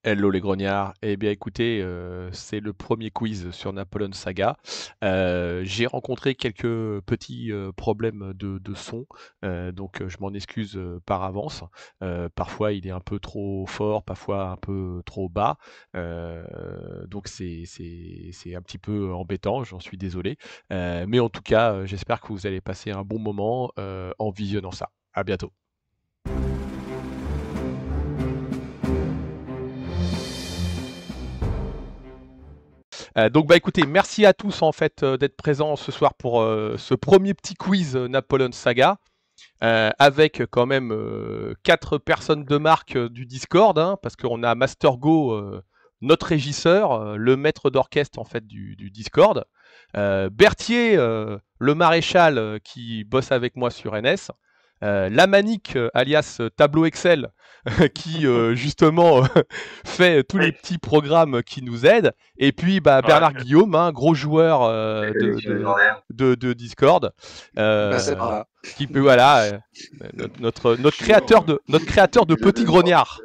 Hello les grognards. Eh bien écoutez, c'est le premier quiz sur Napoleon Saga. J'ai rencontré quelques petits problèmes de son, donc je m'en excuse par avance. Parfois il est un peu trop fort, parfois un peu trop bas. Donc c'est un petit peu embêtant, j'en suis désolé. Mais en tout cas, j'espère que vous allez passer un bon moment en visionnant ça. À bientôt. Donc bah écoutez, merci à tous en fait d'être présents ce soir pour ce premier petit quiz Napoleon Saga, avec quand même 4 personnes de marque du Discord, hein, parce qu'on a Master Go, notre régisseur, le maître d'orchestre en fait du Discord, Berthier, le maréchal qui bosse avec moi sur NS, Lamanique, alias tableau Excel, qui justement fait tous les petits programmes qui nous aident, et puis bah, Bernard Guillaume, hein, gros joueur de Discord, qui peut voilà, notre créateur de petits grognards.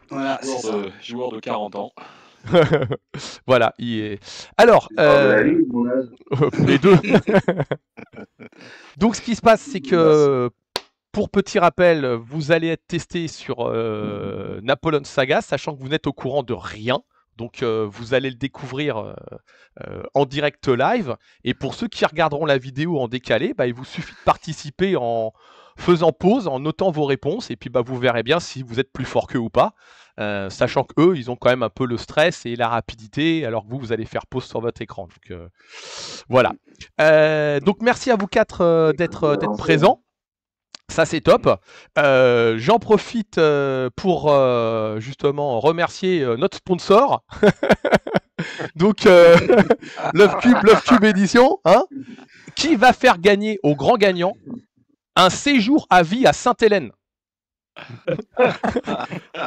Voilà, joueur de 40 ans. Voilà, il est. Alors, les deux. Donc, ce qui se passe, c'est que pour petit rappel, vous allez être testé sur Napoleon Saga, sachant que vous n'êtes au courant de rien. Donc, vous allez le découvrir en direct live. Et pour ceux qui regarderont la vidéo en décalé, bah, il vous suffit de participer en faisant pause, en notant vos réponses. Et puis, bah, vous verrez bien si vous êtes plus fort qu'eux ou pas. Sachant qu'eux, ils ont quand même un peu le stress et la rapidité, alors que vous allez faire pause sur votre écran. Donc, voilà. Donc, merci à vous 4 d'être présents. Ça c'est top. J'en profite pour justement remercier notre sponsor. Donc Love Cube Édition, hein, qui va faire gagner au grand gagnant un séjour à vie à Sainte-Hélène.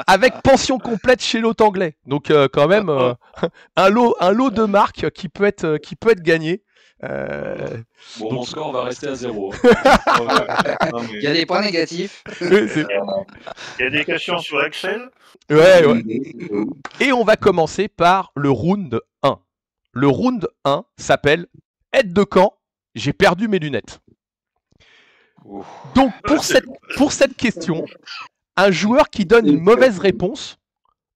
Avec pension complète chez l'hôte anglais. Donc quand même un lot de marques qui peut être gagné. Bon, mon score va rester à 0. Il y a des points négatifs. Il y a des questions sur Excel. Ouais. Et on va commencer par le round 1. Le round 1 s'appelle aide de camp, j'ai perdu mes lunettes. Donc pour cette question, un joueur qui donne une mauvaise réponse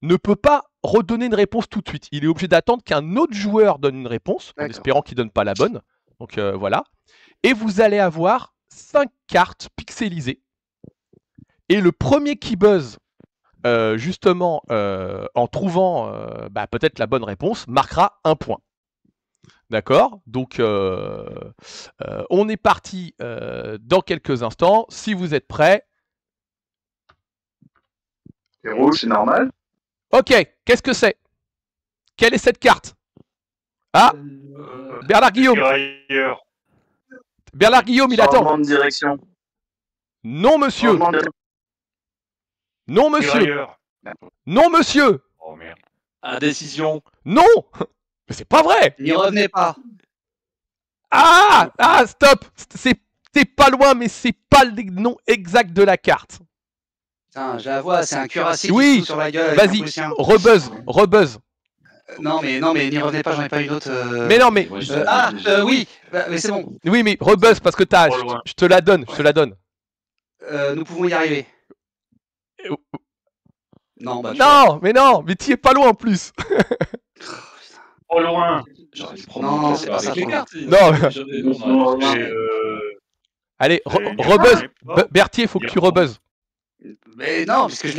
ne peut pas redonner une réponse tout de suite. Il est obligé d'attendre qu'un autre joueur donne une réponse, en espérant qu'il ne donne pas la bonne. Donc voilà. Et vous allez avoir 5 cartes pixelisées. Et le premier qui buzz, justement, en trouvant peut-être la bonne réponse, marquera un point. D'accord? Donc, on est parti dans quelques instants. Si vous êtes prêts. C'est rouge, c'est normal. Ok, qu'est-ce que c'est? Quelle est cette carte? Ah, Bernard Guillaume. Bernard Guillaume, il attend. Changement de direction. Non, monsieur. Non, monsieur. Non, monsieur. Oh merde. Indécision. Non. Mais c'est pas vrai. N'y revenez pas. Ah, stop. T'es pas loin, mais c'est pas le nom exact de la carte. Putain, je la vois, c'est un cuirassé oui, qui se fout sur la gueule. Vas-y, rebuzz. Non, mais n'y revenez pas, j'en ai pas une autre. Mais non, mais. Oui, mais c'est bon. Oui, mais rebuzz parce que je te la donne, Nous pouvons y arriver. Non, mais t'y es pas loin en plus. Trop loin. Non, c'est pas ça. Non. Allez, rebuzz. Berthier, faut que tu rebuzzes. Mais non, parce que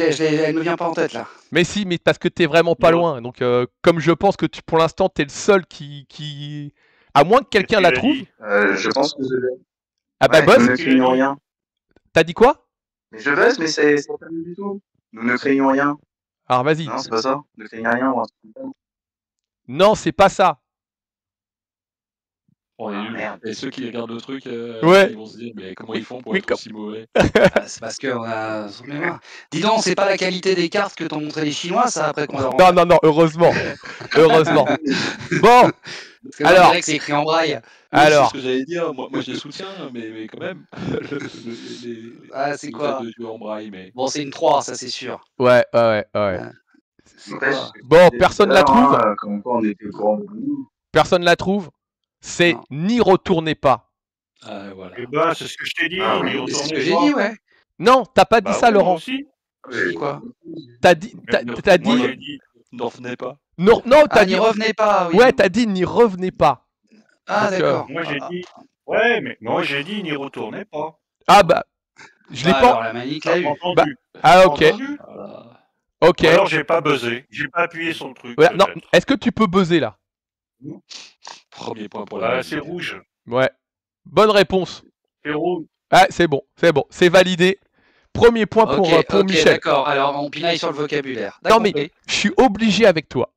elle me vient pas en tête là. Mais si, mais parce que t'es vraiment pas loin. Donc, comme je pense que pour l'instant, t'es le seul qui... À moins que quelqu'un la trouve. Je pense que je l'ai. Ah bah, Nous ne craignons rien. T'as dit quoi? Mais je buzz, mais c'est pas du tout. Nous ne craignons rien. Alors, vas-y. Non, c'est pas ça. Ne craignons rien, moi. Non, c'est pas ça. Oh, et ceux qui regardent le truc, ils vont se dire, mais comment ils font pour être aussi mauvais? C'est parce qu'on a son mémoire. Dis donc, c'est pas la qualité des cartes que t'ont montré les Chinois, ça, après qu'on leur... Non, heureusement. Bon, alors... c'est écrit en braille. Alors... C'est ce que j'allais dire, moi je les soutiens, mais quand même. C'est quoi de jouer en braille, mais... Bon, c'est une 3, ça c'est sûr. Ouais. C'est quoi? Bon, personne la trouve. Comme quoi on était au courant de nous. Personne la trouve. C'est Non. N'y retournez pas. Ah, voilà. Eh ben, c'est ce que je t'ai dit. Ah, n'y oui, C'est ce retournez que j'ai pas. dit, ouais. Non, t'as pas dit Bah ça, oui, moi Laurent. aussi. J'ai dit quoi? T'as dit, t'as Moi, dit, j'ai dit. N'en revenez pas. non, t'as Ah, dit, n'y revenez pas, oui. ouais, t'as dit n'y revenez pas. Ah, Donc, d'accord. Moi, j'ai dit. Ouais, mais moi, j'ai dit n'y retournez pas. Ah bah, je l'ai Bah, pas. alors, la manique l'a T'as eu. entendu? Ah T'as ok, entendu? Voilà. ok. Ou alors, j'ai pas buzzé. J'ai pas appuyé sur le truc. Ouais, non, peut-être. est-ce que tu peux buzzer là? Premier point pour la C'est musique. rouge. Ouais. Bonne réponse. C'est rouge. Ah, c'est bon, c'est validé. Premier point pour, Ok, pour ok, Michel. d'accord. Alors, on pinaille sur le vocabulaire. Non mais compris. je suis obligé avec toi.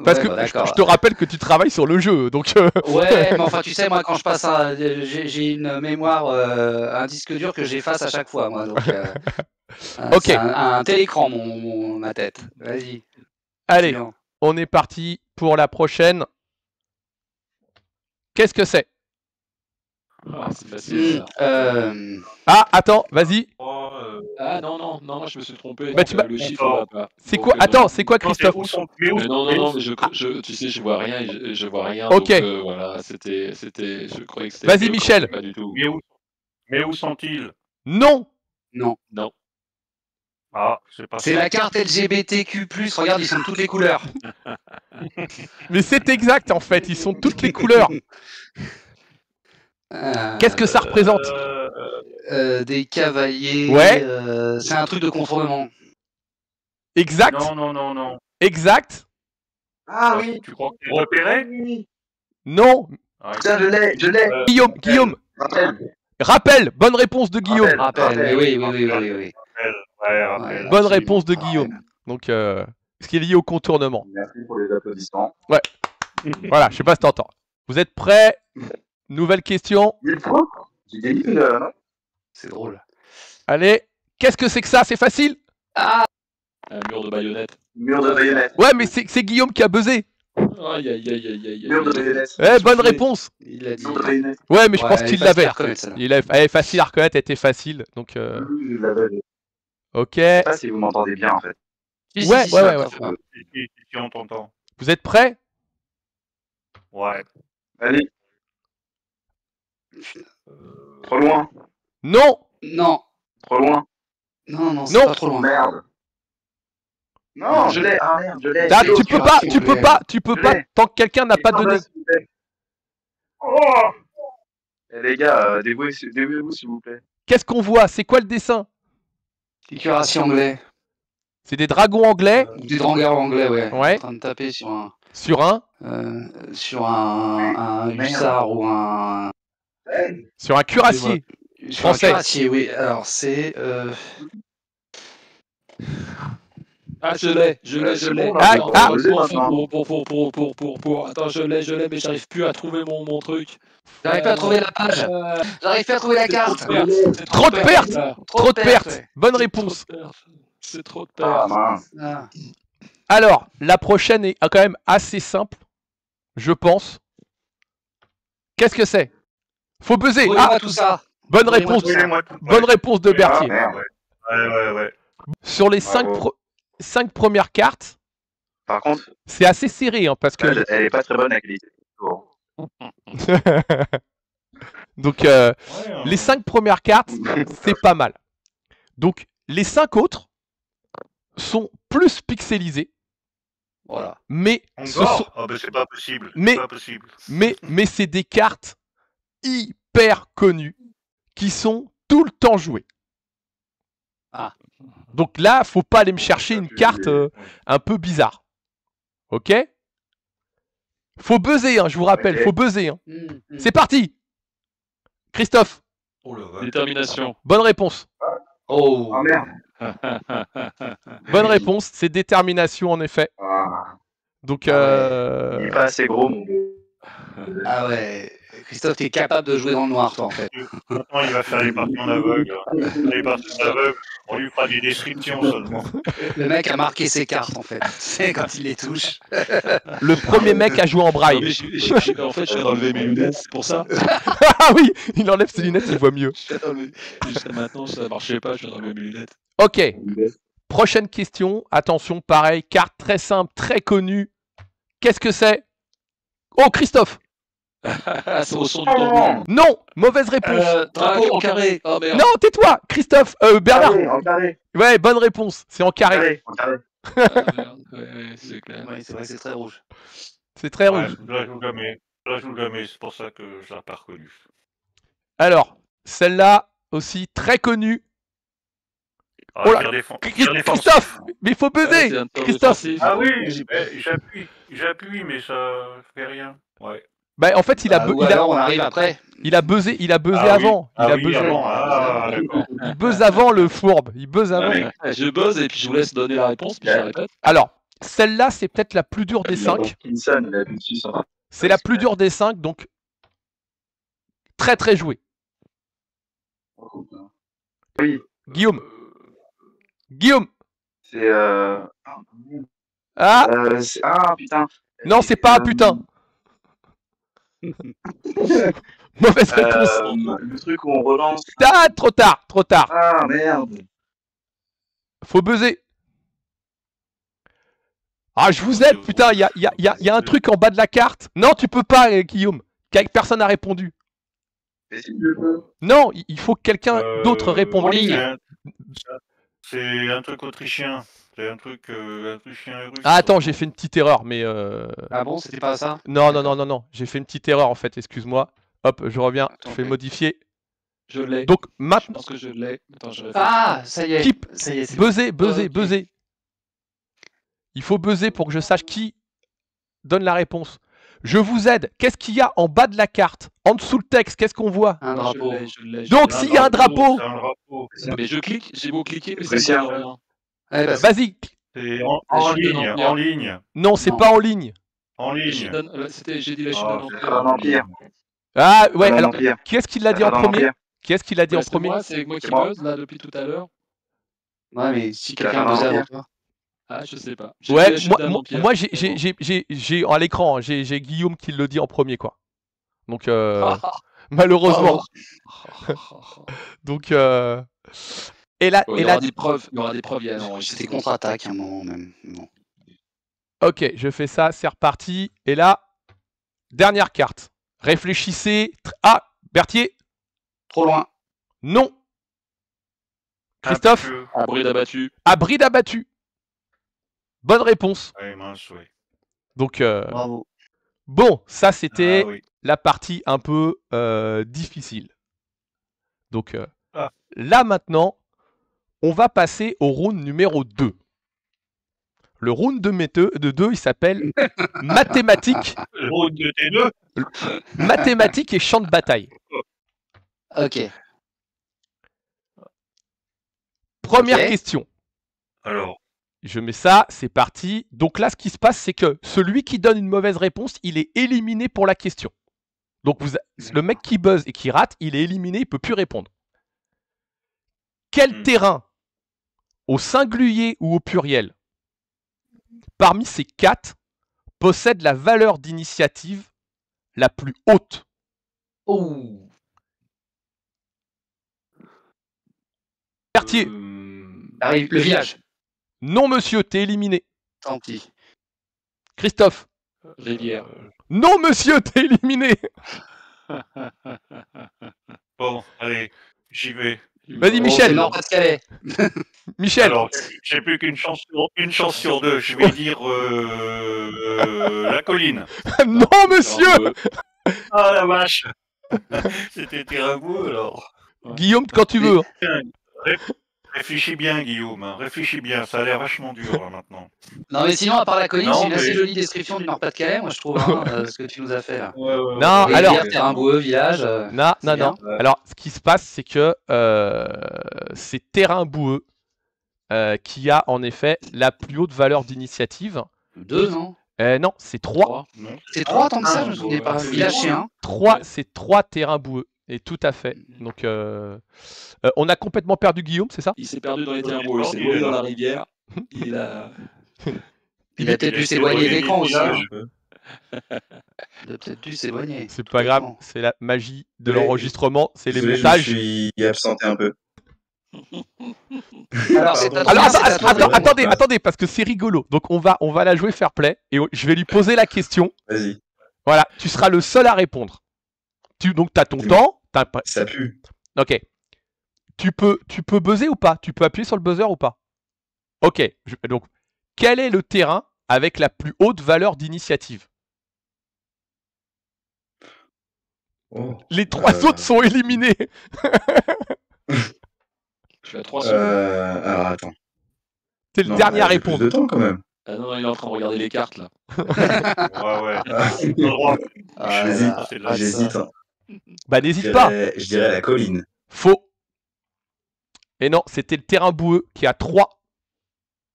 Parce Ouais, que bah, je d'accord. te rappelle que tu travailles sur le jeu, donc Ouais, mais enfin, tu sais, moi, quand je passe j'ai une mémoire, un disque dur que j'efface à chaque fois, moi. Donc, Ok. c'est un télécran, ma tête. Vas-y. allez, suivant. on est parti pour la prochaine. Qu'est-ce que c'est? Ah, c'est facile. Ça. Ah, attends, vas-y. Ah non, je me suis trompé. Bah, donc, tu m'as- le chiffre va pas. C'est Donc, quoi? Attends, non. c'est quoi, Christophe? Non, mais tu sais, je vois rien, je vois rien. Ok. Donc, voilà, je croyais que c'était. Vas-y, Michel. Pas du tout. Mais où sont-ils? Non. Non. Non. Ah, c'est pas C'est ça. la carte LGBTQ+, regarde, ils sont de toutes les couleurs. Mais c'est exact en fait, ils sont de toutes les couleurs. Qu'est-ce que ça représente? Des cavaliers. Ouais. C'est un truc de contournement. Exact. Non. Exact. Ah oui, Tu crois que tu repéré? Non. Ah, putain, je l'ai. Guillaume. Rappel. Bonne réponse de Guillaume. Rappel, mais oui. ouais, rappel. Bonne absolument. réponse de Guillaume. Donc, ce qui est lié au contournement. Merci pour les applaudissements. Voilà, je sais pas si t'entends. Vous êtes prêts? Nouvelle question. 1000 points. J'ai gagné, non? C'est drôle. Allez, qu'est-ce que c'est que ça? C'est facile? Ah, Un mur de baïonnette. Mur de baïonnette. Ouais, mais c'est Guillaume qui a buzzé. Aïe. Mur de baïonnette. Eh, bonne soufflé. réponse. il l'a dit. Mur de baïonnette. Ouais, mais je pense elle qu'il est facile à l'avait. reconnaître, celle-là. Elle est facile à reconnaître, elle était facile. Donc, Je l'avais. ok. Je sais pas si vous m'entendez bien en fait. Si, Ouais, si, ouais, ça ouais, va, ouais. ça va. Si on t'entend. Vous êtes prêts? Ouais. Allez. Trop loin. Non. Non, Trop loin. non, c'est Non. pas trop loin. Merde. Non, je l'ai. Ah merde, je l'ai. Ah, C'est tu peux pas, tu peux Je pas, l'ai. tant que quelqu'un n'a pas donné. Oh, Eh, les gars, dévouez-vous s'il vous plaît. Qu'est-ce qu'on voit? C'est quoi le dessin? Des cuirassiers anglais. C'est des dragons anglais Ou des drangueurs anglais, ouais. Ouais. En train de taper sur un hussard ou un. sur un cuirassier. Sur un Français. cuirassier, oui. Alors, c'est. Ah, je l'ai. Ah, Attends, ah. Attends, je l'ai, mais j'arrive plus à trouver mon truc. J'arrive pas à trouver la page. J'arrive pas à trouver la carte. Trop de pertes. Trop de pertes. ouais. Bonne réponse. C'est trop de Ah pertes. mince. Ah. Alors, la prochaine est quand même assez simple, je pense. Qu'est-ce que c'est? Faut buzzer. Ah, Trouvez-moi tout ça. bonne Trouvez-moi réponse. tout ça. brûlez-moi tout. Bonne réponse de Berthier. Ah, merde. Ouais. Sur les Bravo. 5 premières cartes, Par contre, c'est assez serré, hein, parce que. elle est pas très bonne la qualité. Donc, Ouais, les 5 premières cartes, c'est pas mal. Donc, les 5 autres sont plus pixelisés, Voilà. mais ce Encore sont, Ah ben c'est pas possible. Mais- C'est pas possible. mais c'est des cartes hyper connues qui sont tout le temps jouées. Ah. Donc là, faut pas aller me chercher une carte un peu bizarre. Ok? Faut buzzer, hein, je vous rappelle, Ok. faut buzzer. Hein. C'est parti! Christophe, Détermination. bonne réponse. Oh. Ah merde. Bonne réponse, c'est détermination en effet. Ah, Donc, il est pas assez gros mon beau. Ah ouais. Christophe, t'es capable de jouer dans le noir, toi, en fait. Maintenant, il va faire les parties en aveugle. Les parties en aveugle, on lui fera des descriptions seulement. Le mec a marqué ses cartes, en fait. Tu sais, quand il les touche. le premier mec à jouer en Non, braille. mais en fait, je viens d'enlever mes lunettes, c'est pour ça. Ah oui, il enlève ses lunettes, il voit mieux. Jusqu'à maintenant, ça marchait pas, je viens d'enlever mes lunettes. Ok, Prochaine question. Attention, pareil, carte très simple, très connue. Qu'est-ce que c'est? Oh, Christophe! C'est au son du tambour. Non! Mauvaise réponse! Drapeau en carré. Oh merde. Non, tais-toi! Christophe! Bernard! Carré, en carré. Ouais, bonne réponse. C'est en carré. En carré. Ah, merde. Ouais, c'est clair. Oui, c'est vrai que c'est très rouge. C'est très Ouais, rouge. je la joue jamais. Je la joue jamais, c'est pour ça que je l'ai pas reconnue. Alors, celle-là aussi très connue. Ah, Oh là, tir défensif. Christophe! Mais il faut Ah, buzzer! c'est un tour Christophe! défensif. Ah oui, j'appuie, mais ça fait rien. Ouais. Bah, en fait, il a, Ou alors on arrive après. il a buzzé Ah oui. avant. Ah il a oui, buzzé. avant. Ah, d'accord. Il buzz avant le fourbe. Il buzz avant. Ouais, je buzz et puis je vous laisse donner la réponse, puis je la répète. Alors, celle-là, c'est peut-être la plus dure des 5. Kinson, il a vu dessus sur un- C'est la plus dure des 5, donc très très joué. Oui, Guillaume. Guillaume. c'est. Ah Ah putain. non, c'est pas un putain. Mauvaise réponse. Le truc où on relance. Ah, trop tard, trop tard. Ah merde. Faut buzzer. Ah, je vous aide, putain, il y a un truc en bas de la carte. Non, tu peux pas, Guillaume. Personne n'a répondu. Mais si je peux. Non, il faut que quelqu'un d'autre réponde. en ligne. C'est un truc autrichien. C'est un truc autrichien et russe. Ah, attends, j'ai fait une petite erreur, mais Ah bon, c'était pas ça? non, j'ai fait une petite erreur en fait, excuse-moi. Hop, je reviens, je fais Attendez. modifier. Je l'ai. Donc Je maintenant, pense que je l'ai. Attends, je réfléchis. Ah, ça y est. Qui- Ça y est, c'est buzzer. Ok. Il faut buzzer pour que je sache qui donne la réponse. Je vous aide. Qu'est-ce qu'il y a en bas de la carte? En dessous le texte, qu'est-ce qu'on voit? un Je drapeau. l'ai, je l'ai, je Donc l'ai. s'il y a un drapeau, C'est un drapeau. Mais je clique, j'ai beau cliquer, mais ça Russie, ne hein. donne rien. Ouais, bah, vas-y. C'est La en chute d'un ligne, empire. en ligne, Non, c'est Non. pas en ligne. en La chute ligne. d'un- J'ai dit la chute Ah, d'un C'est empire. un empire. Ah ouais, Un alors empire. qui est-ce qui l'a dit en C'est un premier? empire. Qui est-ce qui l'a dit en Ouais, c'est premier? moi, c'est moi qui C'est moi. buzz là depuis tout à l'heure. ouais, mais si Qui a quelqu'un fait un buzzait avant empire. toi. Ah, je sais pas. J'ai dit Ouais, la chute d'un empire. moi C'est bon. j'ai à l'écran, j'ai Guillaume qui le dit en premier quoi. Donc malheureusement. Donc et là Bon, il y aura des preuves. Il y aura des preuves. Il y a Non, c'était contre-attaque à un moment même. Bon. ok, je fais ça, c'est reparti. Et là, dernière carte. Réfléchissez. Ah, Berthier, Trop loin. non. Christophe, Abri d'abattu. à bride abattu. Bonne réponse. Ouais, mince, ouais. Donc Bravo. bon, ça c'était Ah oui. la partie un peu difficile. Donc Ah. là maintenant, on va passer au round numéro 2. Le round de 2, il s'appelle mathématiques, Le round de T2. mathématiques et champ de bataille. Ok. Première Ok. question. Alors, Je mets ça, c'est parti. Donc là, ce qui se passe, c'est que celui qui donne une mauvaise réponse, il est éliminé pour la question. Donc le mec qui buzz et qui rate, il est éliminé, il peut plus répondre. Quel terrain, au singulier ou au pluriel, parmi ces 4, possède la valeur d'initiative la plus haute? Oh. Berthier, Arrive le village. non monsieur, t'es éliminé. Tant pis. Christophe, Rivière. non monsieur, t'es éliminé. bon, allez, j'y vais. Vas-y, Oh, Michel. c'est Nord-Pas-de-Calais. Michel, Alors, j'ai plus qu'une chance sur 2. Je vais dire la colline. non monsieur. Ah la vache. C'était terrain boueux alors. Guillaume, quand tu veux. Réfléchis bien, Guillaume. Hein. Réfléchis bien. Ça a l'air vachement dur là, maintenant. Non, mais sinon, à part la colline, Non, c'est une assez mais- jolie description du Nord-Pas-de-Calais, moi je trouve, hein, ce que tu nous as fait là. Non, Rivière, alors, terrain boueux, village. non. c'est bien. Alors, ce qui se passe, c'est que c'est terrain boueux qui a en effet la plus haute valeur d'initiative. 2, non? Non, c'est 3. Non. C'est 3 tant que ça, je me souvenais pas. c'est Village, c'est 1. 3, c'est 3 terrains boueux. Et tout à fait. Donc, on a complètement perdu Guillaume, c'est ça? Il s'est perdu dans les terrains beaux. Il s'est noyé dans la rivière. Il a. Il a peut-être dû s'éloigner de éloigné l'écran du aussi. village. Il a peut-être dû s'éloigner. C'est pas grave, c'est la magie de l'enregistrement, c'est les Désolé, montages. Je me suis absenté un peu. Alors, c'est ta Alors, première, c'est ta troisième. attendez, parce que c'est rigolo. Donc, on va la jouer fair play et je vais lui poser la question. Vas-y, Voilà, tu seras le seul à répondre. Donc, tu as ton Dis-moi. temps. ça pue. Ok. Tu peux buzzer ou pas? Tu peux appuyer sur le buzzer ou pas? Ok. Donc, quel est le terrain avec la plus haute valeur d'initiative? Oh. Les 3 autres sont éliminés. Tu as 3 secondes. Alors attends. C'est le Non, dernier à j'ai plus répondre. de temps quand même. Ah non, il est en train de regarder les cartes là. Ouais. Ah, Le droit. Ah, J'hésite. là, C'est de pas la- de ça. J'hésite. Hein. Bah, n'hésite pas. Je dirais la colline. Faux. Et non, c'était le terrain boueux qui a 3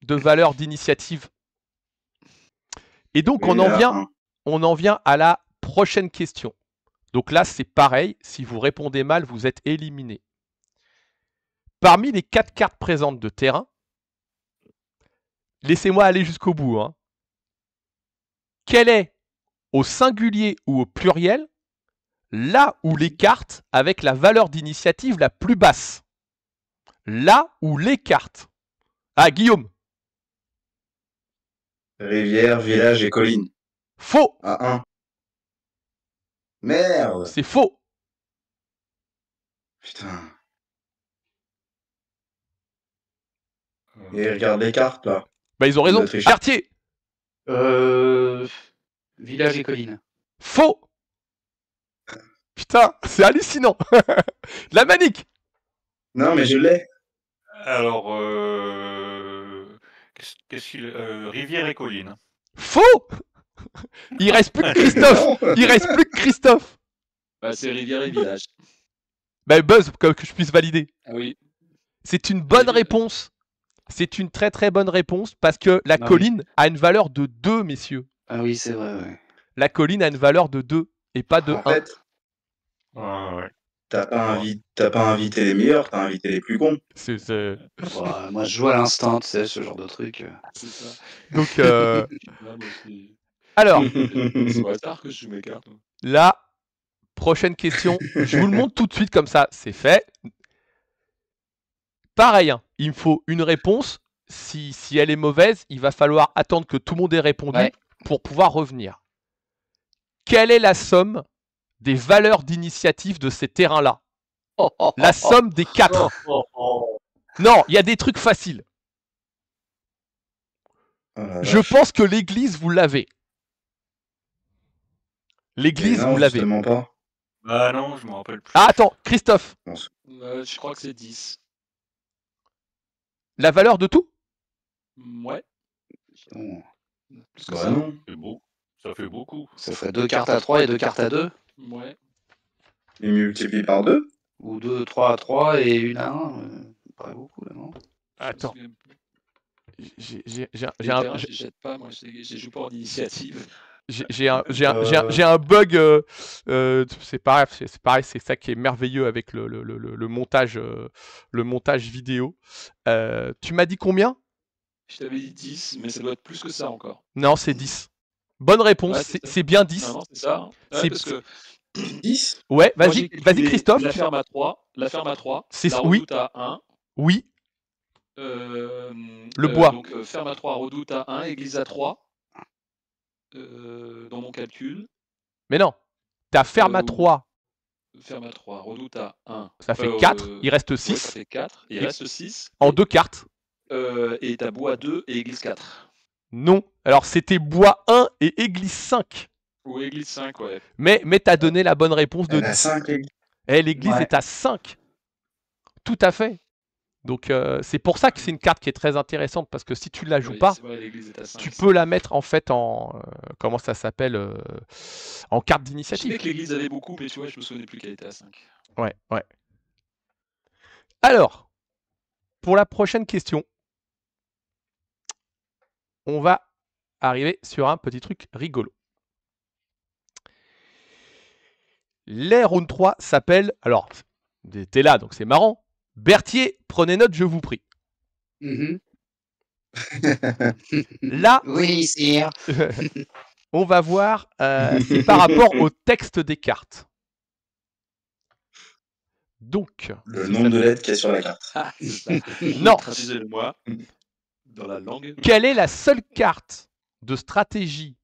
de valeur d'initiative. Et donc, Et on là, en vient à la prochaine question. Donc là, c'est pareil. Si vous répondez mal, vous êtes éliminé. Parmi les 4 cartes présentes de terrain, laissez-moi aller jusqu'au bout. Hein. Quel est, au singulier ou au pluriel, là où les cartes avec la valeur d'initiative la plus basse? Là où les cartes. Ah, Guillaume. rivière, village et colline. Faux. À 1. Merde. C'est faux. Putain. Et regarde les cartes là. Bah, ils ont raison. Le tricheur. Berthier. Village et colline. Faux. Putain, c'est hallucinant. La manique. Non mais je l'ai. Alors, qu'est-ce qu'il... rivière et colline. Faux. Il reste plus que Christophe. Il reste plus que Christophe. Bah, c'est rivière et village. Bah, buzz, que je puisse valider. Ah oui. C'est une bonne réponse. C'est une très très bonne réponse parce que la Ah oui. colline a une valeur de 2, messieurs. Ah oui, c'est vrai, ouais. La colline a une valeur de 2 et pas de 1. En fait, Ouais. t'as pas invité les meilleurs, t'as invité les plus cons. Ouais, moi, je joue à l'instinct, tu sais, ce genre de truc. C'est ça. Donc, Ah, moi, alors, c'est au hasard que je joue mes cartes. la prochaine question, je vous le montre tout de suite comme ça, c'est fait. Pareil, hein, il me faut une réponse. Si elle est mauvaise, il va falloir attendre que tout le monde ait répondu Ouais. pour pouvoir revenir. Quelle est la somme des valeurs d'initiative de ces terrains-là? La somme des 4. Non, il y a des trucs faciles. Oh la Je vache. pense que l'église, vous l'avez. Mais L'église, non, vous l'avez. justement pas. Bah non, je me rappelle plus. Ah, attends, Christophe, Je crois que c'est 10. la valeur de tout? Ouais. Bon, Plus que Bah ça. non. C'est beau. Ça fait beaucoup. ça ferait 2 cartes à 3 et 2 cartes à 2. Ouais. Il multiplie par 2. Ou 2, 3 à 3 et 1 à 1. Pas beaucoup, là, non? Attends, Je me souviens plus. j'ai Les un, terrains, je les jette pas, moi, j'ai joué pas en initiative. j'ai un bug. C'est pareil, c'est ça qui est merveilleux avec le montage vidéo. Tu m'as dit combien? Je t'avais dit 10, mais ça doit être plus que ça encore. Non, c'est 10. Bonne réponse, Ouais, c'est ça. c'est bien 10. Non, non, c'est ça. Hein. Ouais, C'est- parce que 10. Ouais, moi, vas-y, j'ai calculé Christophe. La ferme à 3, C'est- la oui. redoute à 1. Oui, Le bois. Donc ferme à 3, redoute à 1, église à 3. Dans mon calcul. mais non. T'as ferme à ou- 3, Ferme à 3, redoute à 1. ça fait 4, il reste Ouais, 6 ça fait 4. Il Et- reste 6. en 2 cartes. Et t'as bois 2 et église 4. Non. Alors c'était bois 1 et église 5. Ou église 5, ouais. Mais t'as donné la bonne réponse de Elle a 10. 5 les... Eh, l'église Ouais. est à 5. Tout à fait. Donc c'est pour ça que c'est une carte qui est très intéressante parce que si tu ne la joues Oui, pas, c'est vrai, l'église est à 5. tu peux la mettre en fait en comment ça s'appelle en carte Je sais d'initiative. que l'église avait beaucoup, mais tu vois, je me souvenais plus qu'elle était à 5. Ouais. Alors, pour la prochaine question, on va arriver sur un petit truc rigolo. Les round 3 s'appelle, alors, t'es là, donc c'est marrant. Berthier, prenez note, je vous prie. Mhm. Là, Oui, sire. on va voir, c'est par rapport au texte des cartes. Donc, Le nombre de lettres qu'il y a sur la carte. Ah, c'est ça. non. Traduisez-le-moi dans la langue. Quelle est la seule carte de stratégie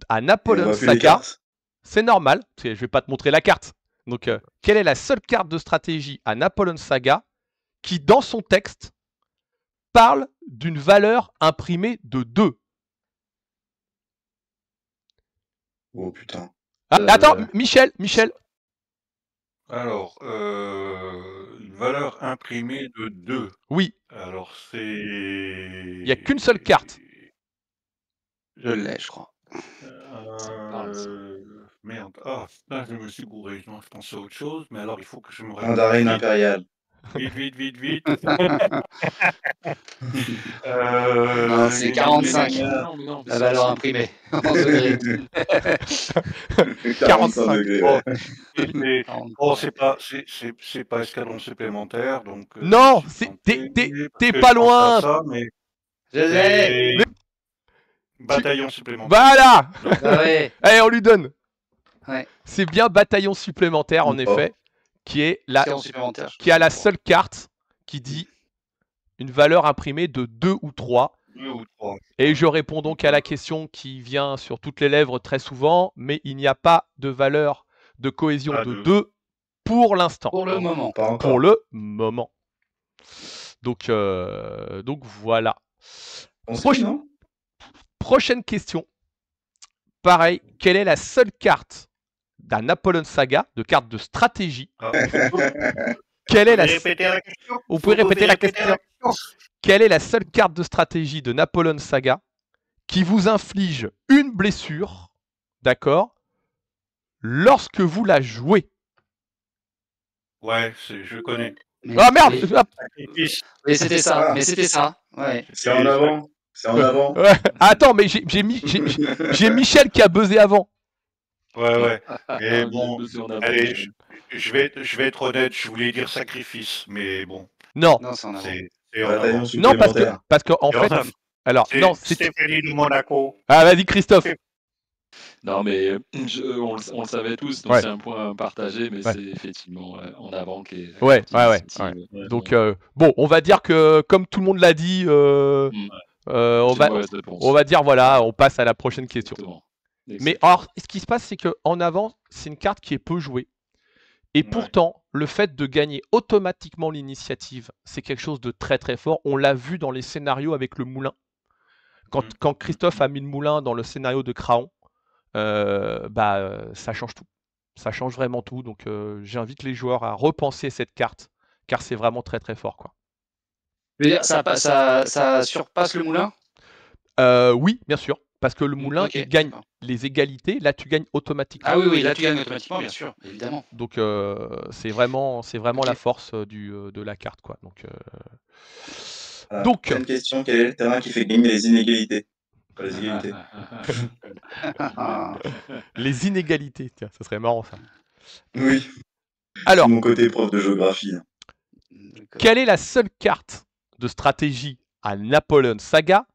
à Et on Napoleon voit plus les Saga? cartes. C'est normal, parce que je vais pas te montrer la carte. Donc, quelle est la seule carte de stratégie à Napoleon Saga qui, dans son texte, parle d'une valeur imprimée de 2? Oh putain. Ah, attends, Michel. Alors, une valeur imprimée de 2. Oui, Alors, c'est... il n'y a qu'une seule carte. Je l'ai, je crois. Merde. Ah, putain, je me suis gouré. Non, je pensais à autre chose, mais alors il faut que je me rappelle. Mandarine impériale. Vite. Non, c'est 45. Non, La valeur imprimée. En degrés. 45 degrés. Bon, Ouais. bon, c'est pas escadron supplémentaire, donc. Non, je suis c'est- tenté, t'es parce que pas je pensais à loin. ça, mais Je l'ai. c'est bataillon supplémentaire. Voilà. Ah ouais. Allez, on lui donne. Ouais. C'est bien bataillon supplémentaire, en Oh. effet, qui est la, Escadron supplémentaire. qui a la seule carte qui dit une valeur imprimée de 2 ou 3. 2 ou 3. Et je réponds donc à la question qui vient sur toutes les lèvres très souvent, mais il n'y a pas de valeur de cohésion Pas de de- 2 pour l'instant. Pour le moment. Pas encore. Pour le moment. Donc voilà. On se Proche- dit, non Prochaine question. Pareil, quelle est la seule carte d'un Napoleon Saga, de carte de stratégie? Ah. Quelle est la... Répétez la question. Vous pouvez répéter la question? Quelle est la seule carte de stratégie de Napoleon Saga qui vous inflige une blessure, d'accord, lorsque vous la jouez? Ouais, je connais. Mais- Ah merde! mais- Hop. Sacrifice. Mais c'était ça. Ah. Mais c'était ça. Ouais. C'est en avant. C'est en avant. Ouais. Attends, mais j'ai Michel qui a buzzé avant. Ouais. Ah, Et j'ai bon, besoin d'un allez, bon- je vais être honnête, je voulais dire sacrifice, mais bon, Non, Non, c'est en avant. c'est en Bataillon avant. non supplémentaire. parce que en Et fait, enfin, alors c'est non, c'est Stéphanie de Monaco. ah vas-y Christophe. Non, mais on le savait tous, donc Ouais. c'est un point partagé, mais Ouais. c'est effectivement en avant qui est. Ouais. Donc, Donc bon, on va dire que comme tout le monde l'a dit, on va dire voilà, on passe à la prochaine question. Mais alors, ce qui se passe, c'est que en avant, c'est une carte qui est peu jouée. Et Ouais. pourtant, le fait de gagner automatiquement l'initiative, c'est quelque chose de très très fort. On l'a vu dans les scénarios avec le moulin. Quand Christophe a mis le moulin dans le scénario de Craon, ça change tout. Ça change vraiment tout. Donc j'invite les joueurs à repenser cette carte, car c'est vraiment très très fort, quoi. Je veux dire, ça surpasse le moulin? Oui, bien sûr. Parce que le moulin, Ok. il gagne les égalités. Là, tu gagnes automatiquement. Ah oui, là tu gagnes automatiquement, bien sûr, évidemment. Donc c'est vraiment Ok. la force de la carte, quoi. Donc Voilà. Donc- Prochaine question, quel est le terrain qui fait gagner les inégalités? Pas les égalités. les inégalités, tiens, ça serait marrant ça. Oui. Alors, C'est mon côté prof de géographie. quelle est la seule carte de stratégie à Napoleon Saga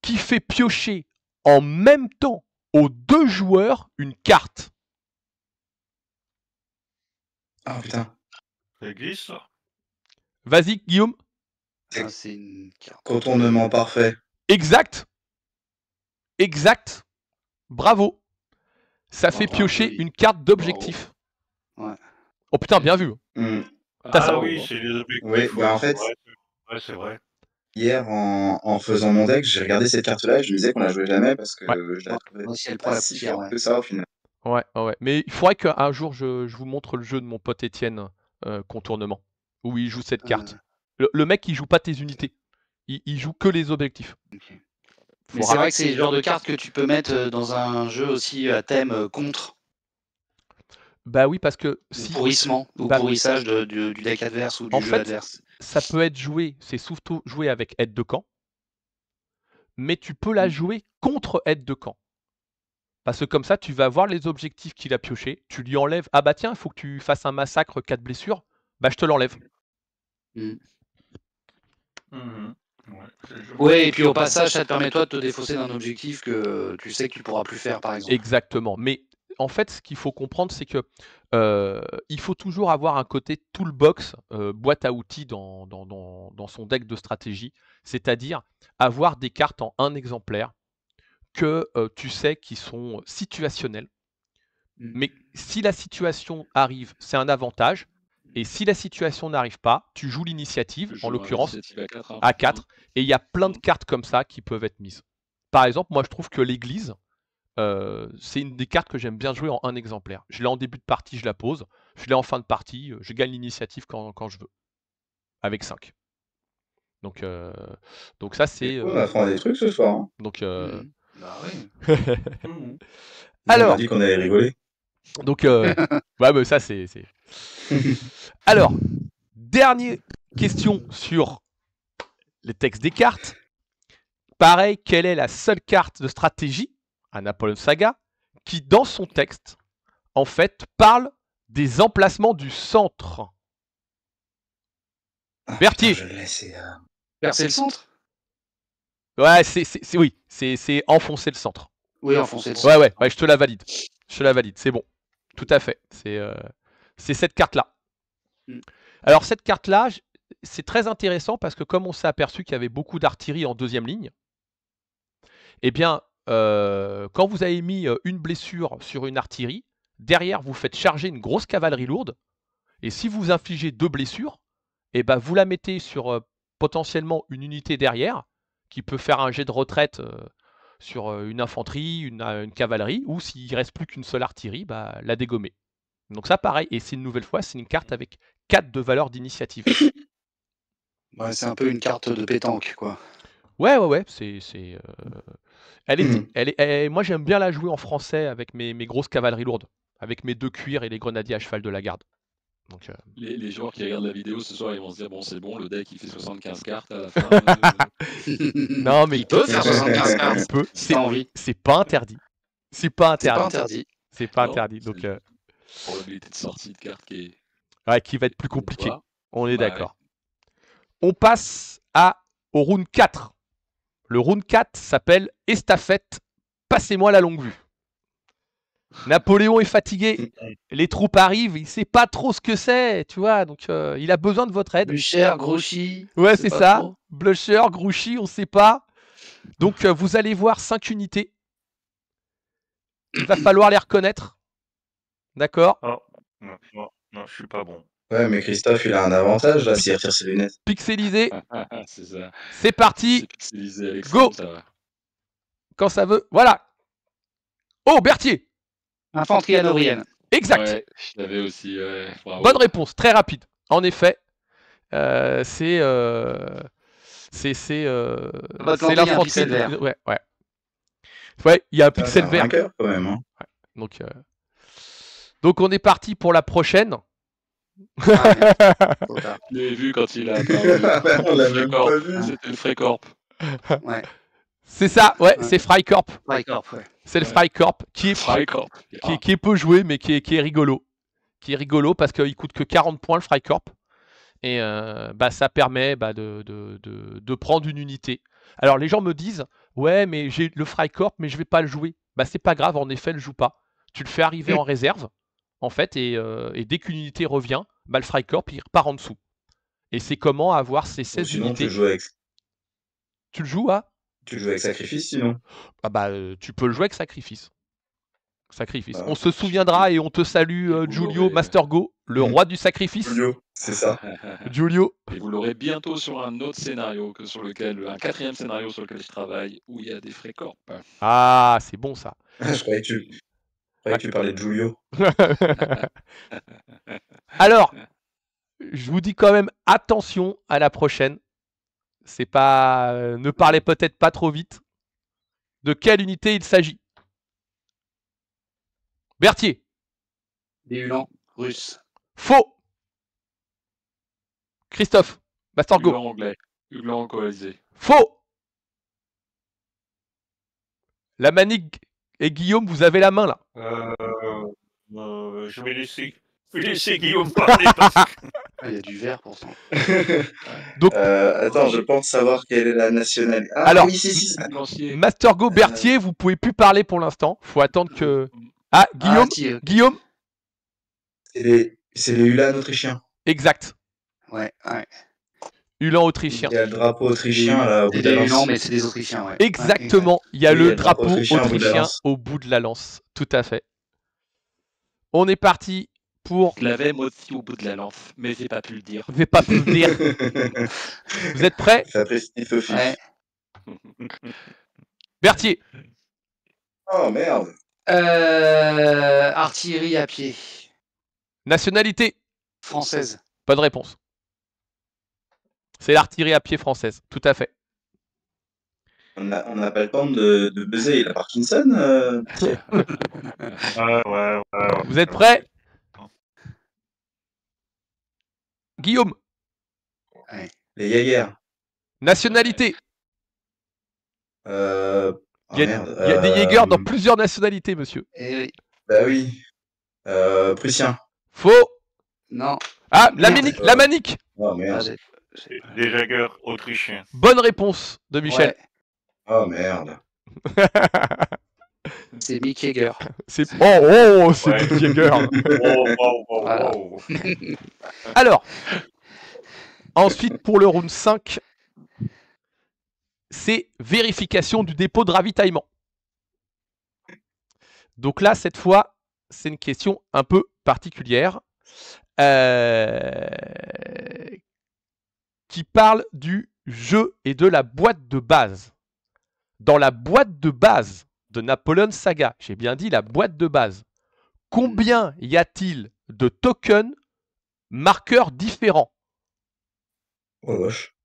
qui fait piocher en même temps aux 2 joueurs une carte? Ah putain. Ça glisse, ça. Vas-y, Guillaume. Ah, c'est une carte. Contournement parfait. Exact. Bravo. Ça fait Bravo, piocher oui. une carte d'objectif. Ouais. Oh putain, bien vu. Hmm. Ça, ça- Ah oui, c'est les objectifs. Oui, bah, en fait- c'est vrai. Hier, en faisant mon deck, j'ai regardé cette carte-là et je me disais qu'on la jouait jamais parce que Ouais. je la trouvais Moi aussi, elle prend pas la si poussière, forte ouais. que ça au final. Ouais. Mais il faudrait qu'un jour je vous montre le jeu de mon pote Étienne, contournement, où il joue cette carte. Le mec, il joue pas tes unités. Il joue que les objectifs. Ok. Faut Mais c'est vrai que c'est le genre de carte que tu peux mettre dans un jeu aussi à thème contre, Bah oui, parce que ou si pourrissement, ou Bah- pourrissage du deck adverse ou du En jeu fait, adverse. ça peut être joué, c'est surtout joué avec aide de camp, mais tu peux la jouer contre aide de camp. Parce que comme ça, tu vas voir les objectifs qu'il a pioché, tu lui enlèves. Ah bah tiens, il faut que tu fasses un massacre 4 blessures. Bah je te l'enlève. Mhm. Ouais, Ouais, et puis au passage, ça te permet toi de te défausser d'un objectif que tu sais que tu pourras plus faire, par exemple. Exactement. Mais en fait, ce qu'il faut comprendre, c'est que il faut toujours avoir un côté toolbox, boîte à outils dans son deck de stratégie, c'est-à-dire avoir des cartes en un exemplaire que tu sais qui sont situationnelles. Mais si la situation arrive, c'est un avantage. Et si la situation n'arrive pas, tu joues l'initiative, en l'occurrence, à 4. Et il y a plein de cartes comme ça qui peuvent être mises. Par exemple, moi je trouve que l'église, c'est une des cartes que j'aime bien jouer en un exemplaire. Je l'ai en début de partie, je la pose. Je l'ai en fin de partie, je gagne l'initiative quand je veux. Avec 5. Donc ça c'est... On apprend des trucs ce soir. Hein. Donc, Bah oui. Alors, on a dit qu'on allait rigoler. Donc, ouais, bah, ça c'est. Alors, dernière question sur les textes des cartes. Pareil, quelle est la seule carte de stratégie à Napoleon Saga qui, dans son texte, en fait, parle des emplacements du centre? Berthier. Putain, je l'ai, c'est, Percer le centre? Ouais, oui, c'est enfoncer le centre. Oui, enfoncer le centre. Ouais, je te la valide. C'est bon. Tout à fait. C'est cette carte-là. Alors, cette carte-là, c'est très intéressant parce que comme on s'est aperçu qu'il y avait beaucoup d'artillerie en deuxième ligne, eh bien, quand vous avez mis une blessure sur une artillerie, derrière, vous faites charger une grosse cavalerie lourde. Et si vous infligez 2 blessures, eh ben, vous la mettez sur potentiellement une unité derrière qui peut faire un jet de retraite sur une infanterie, une cavalerie, ou s'il ne reste plus qu'une seule artillerie, bah, la dégommer. Donc ça, pareil, et c'est une nouvelle fois, c'est une carte avec 4 de valeur d'initiative. Ouais, c'est un peu une carte de pétanque, quoi. Ouais, moi, j'aime bien la jouer en français avec mes grosses cavaleries lourdes, avec mes 2 cuirs et les grenadiers à cheval de la garde. Donc, les joueurs qui regardent la vidéo ce soir, ils vont se dire bon, c'est bon, le deck il fait 75 cartes à la fin. Non, mais il peut faire 75 cartes. Il peut. envie. C'est pas interdit. C'est pas Non, interdit. Donc, probabilité de sortie de carte qui va être plus compliqué. Voilà. On est Bah, d'accord. On passe au round 4. Le round 4 s'appelle Estafette, passez-moi la longue vue. Napoléon est fatigué, les troupes arrivent, il sait pas trop ce que c'est, tu vois, donc il a besoin de votre aide. Blucher, Grouchy. Ouais, c'est ça. Blusher, Grouchy, on sait pas. Donc vous allez voir 5 unités. Il va falloir les reconnaître. D'accord? Non, je suis pas bon. Ouais, mais Christophe, il a un avantage là s'il retire ses lunettes. Pixelisé. c'est ça. C'est parti. C'est pixelisé à Go. l'extrême, ça va. Quand ça veut. Voilà. Oh, Berthier. Infanterie hanovrienne. Exact. Ouais, je l'avais aussi. Bravo. Bonne réponse, très rapide. En effet, c'est l'infanterie. Ouais, il y a un pixel vert. Vainqueur, quand même. Hein. Ouais. Donc on est parti pour la prochaine. Trop tard. Je l'ai vu quand il a On l'a même pas vu. C'était le Freikorp. Ouais. C'est ça, ouais, c'est Freikorp. Freikorp, ouais. C'est le Freikorp qui est Freikorp. qui est peu joué, mais qui est rigolo. Qui est rigolo parce qu'il coûte que 40 points le Freikorp. Et ça permet de prendre une unité. Alors les gens me disent, ouais, mais j'ai le Freikorp, mais je vais pas le jouer. Bah c'est pas grave, en effet, le joue pas. Tu le fais arriver en réserve, en fait, et dès qu'une unité revient, bah, le Freikorp il repart en dessous. Et c'est comment avoir ces 16 sinon, unités. Tu le joues avec sacrifice, sinon. Tu peux le jouer avec sacrifice. On se souviendra et on te salue, Giulio Mastergo, le roi du sacrifice. Giulio, c'est ça. Giulio. Et vous l'aurez bientôt sur un autre scénario, un 4e scénario sur lequel je travaille, où il y a des Freikorp. Ah, c'est bon ça. Je croyais que tu parlais de Giulio. Alors, je vous dis quand même attention à la prochaine. C'est pas, ne parlez peut-être pas trop vite. De quelle unité il s'agit? Berthier. Des Hulans russes. Faux. Christophe. Mastorgo. Huglan anglais. Huglan coalisé. Faux. La Manique et Guillaume, vous avez la main là. Je vais laisser Guillaume parler parce que... Il y a du vert pourtant. Donc, attends, je pense savoir quelle est la nationalité. Ah, alors, oui, si. Mastergo, Berthier, vous pouvez plus parler pour l'instant. Faut attendre que Ah, Guillaume, si, Guillaume, C'est les Ulan autrichiens. exact. ouais. Ulan Il autrichien. y a le drapeau autrichien là, au bout C'est de la des lance. Ulans, mais c'est des Autrichiens, ouais. Exactement, il y a Oui, il y a le le drapeau drapeau autrichien au bout de la autrichien lance. au bout de la lance. Tout à fait. On est parti pour... Je l'avais moi aussi au bout de la lance, mais j'ai pas pu le dire. Je vais pas pu le dire. Vous êtes prêts? Ça précipite Sophie. Ouais. Berthier, Oh merde. Artillerie à pied, nationalité, française. bonne réponse. C'est l'artillerie à pied française, tout à fait. On n'a pas le temps de buzzer, il a Parkinson. Ouais. Vous êtes prêts? Guillaume, Les Jaeger. nationalité. Oh Il y a merde. des Jaeger dans plusieurs nationalités, monsieur. Et oui. Bah oui. Prussien. Faux. Non. Ah, la Merde. Manique, la Manique. Oh Ah, merde. Des Jaggers autrichiens. Bonne réponse de Michel. Ouais, Oh merde. c'est Mick Jagger. C'est c'est Ouais. Mick Jagger. Voilà. Alors, ensuite pour le round 5, c'est vérification du dépôt de ravitaillement. Donc là, cette fois, c'est une question un peu particulière qui parle du jeu et de la boîte de base. Dans la boîte de base de Napoleon Saga, j'ai bien dit la boîte de base, combien y a-t-il de tokens marqueurs différents? Oh vache.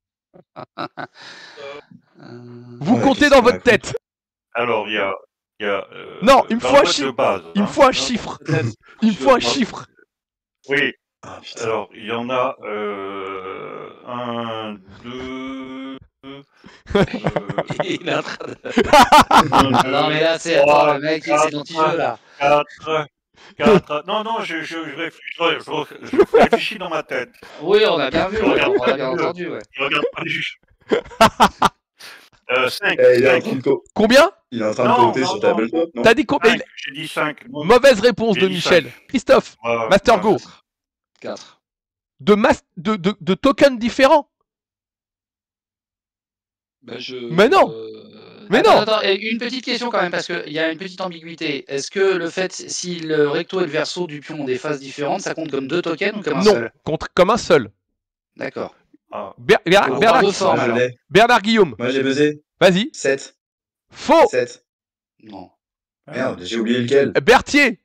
Vous Ouais, comptez qu'est-ce dans qu'on votre raconte tête. Alors, il y a Non, il me la faut un boîte chiffre. de base, Il me hein. faut un chiffre. Il me faut un chiffre. Oui. Ah putain. Alors, il y en a 1, 2... Il est en train de... Non, mais là, c'est. Attends, le mec, c'est d'anti-jeu, là. 4... Non, je réfléchis dans ma tête. Oui, on a bien vu, ouais, Regarde. on a bien entendu, ouais. Je regarde pas les juges. 5. Il est en train de Combien? il est en train de Non, compter non, sur non. tabletop, non? T'as dit combien? J'ai dit 5. Mauvaise réponse de J'ai dit Michel. 5. Christophe, Master Go. 4. De tokens différents. Ben Mais non. Mais non. Attends, et une petite question quand même, parce qu'il y a une petite ambiguïté. Est-ce que le fait, si le recto et le verso du pion ont des phases différentes, ça compte comme 2 tokens ou comme un Non, seul? contre comme un seul. D'accord. Ah. Bernard, deux formes, Moi, je alors. l'ai. Bernard Guillaume, Moi j'ai buzzé. vas-y. 7. Faux. 7. Non. Merde, j'ai oublié lequel. Berthier,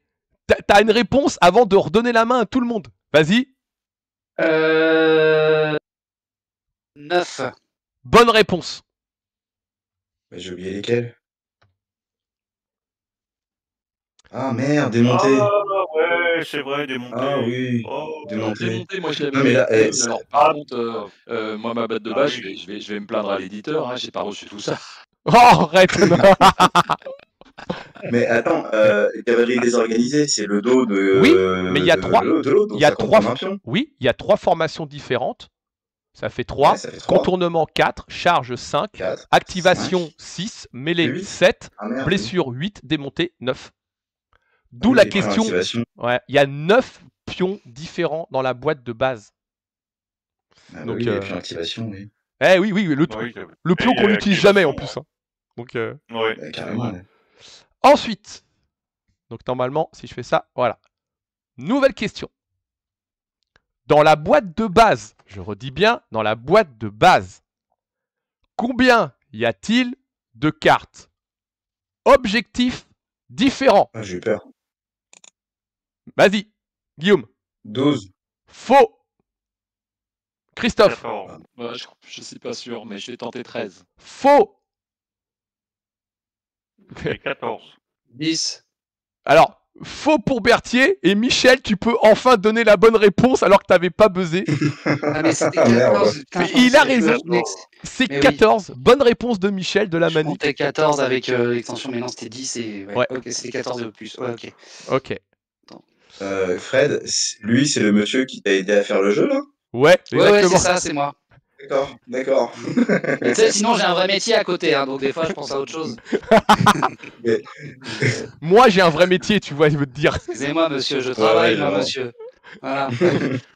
t'as une réponse avant de redonner la main à tout le monde. Vas-y. 9. Bonne réponse. Bah, j'ai oublié lesquels. Ah merde, démonté. Ah ouais, c'est vrai, démonté. Ah oui, Oh, démonté. Démonté, moi je l'avais Non, mais là, fait. eh, Alors, par ah, contre, moi ma batte de ah base, oui. je vais me plaindre à l'éditeur, hein, j'ai pas reçu tout ça. Oh, arrête. Mais attends, cavalerie désorganisée, c'est le dos de. Oui, mais il y a de- trois- de l'autre, donc il y a ça compte trois- comme un pion. Oui, il y a 3 formations différentes. Ça fait 3. Ouais, ça fait 3. Contournement 4, charge 5, 4. activation 5. 6, mêlée Huit. 7, Ah merde. blessure 8, démonté 9. D'où Oui, la les points question. d'activation. Ouais, il y a 9 pions différents dans la boîte de base. Ah bah Donc, oui, les pions d'activation, oui. Eh oui, le Oui, pion et, qu'on n'utilise jamais en plus. activation, hein. Donc, ouais. Bah, carrément. Ouais. ensuite, donc normalement, si je fais ça, voilà. Nouvelle question. Dans la boîte de base, je redis bien, dans la boîte de base, combien y a-t-il de cartes objectifs différents? Ah, j'ai eu peur. Vas-y, Guillaume. 12. Faux. Christophe. 14. Ouais, je suis pas sûr, mais je vais tenter 13. Faux. Et 14. 10. Alors, faux pour Berthier. Et Michel, tu peux enfin donner la bonne réponse alors que tu n'avais pas buzzé. Ah, mais c'était Ah, merde. 14. Putain, Mais il a je raison. me souvenais que C'est Mais oui. 14. Bonne réponse de Michel de la Je Manique. comptais 14 avec l'extension, mais non, c'était 10 et. Ouais. Ok, c'était 14 de plus. Ouais, ok. Ok. Fred, lui, c'est le monsieur qui t'a aidé à faire le jeu, là? Ouais, Ouais, exactement. c'est ça, c'est moi. D'accord. Mais tu sais, sinon j'ai un vrai métier à côté, hein, donc des fois je pense à autre chose. Moi, j'ai un vrai métier, tu vois, je veux te dire. Excusez-moi, monsieur, je travaille, moi, vraiment. monsieur. Voilà.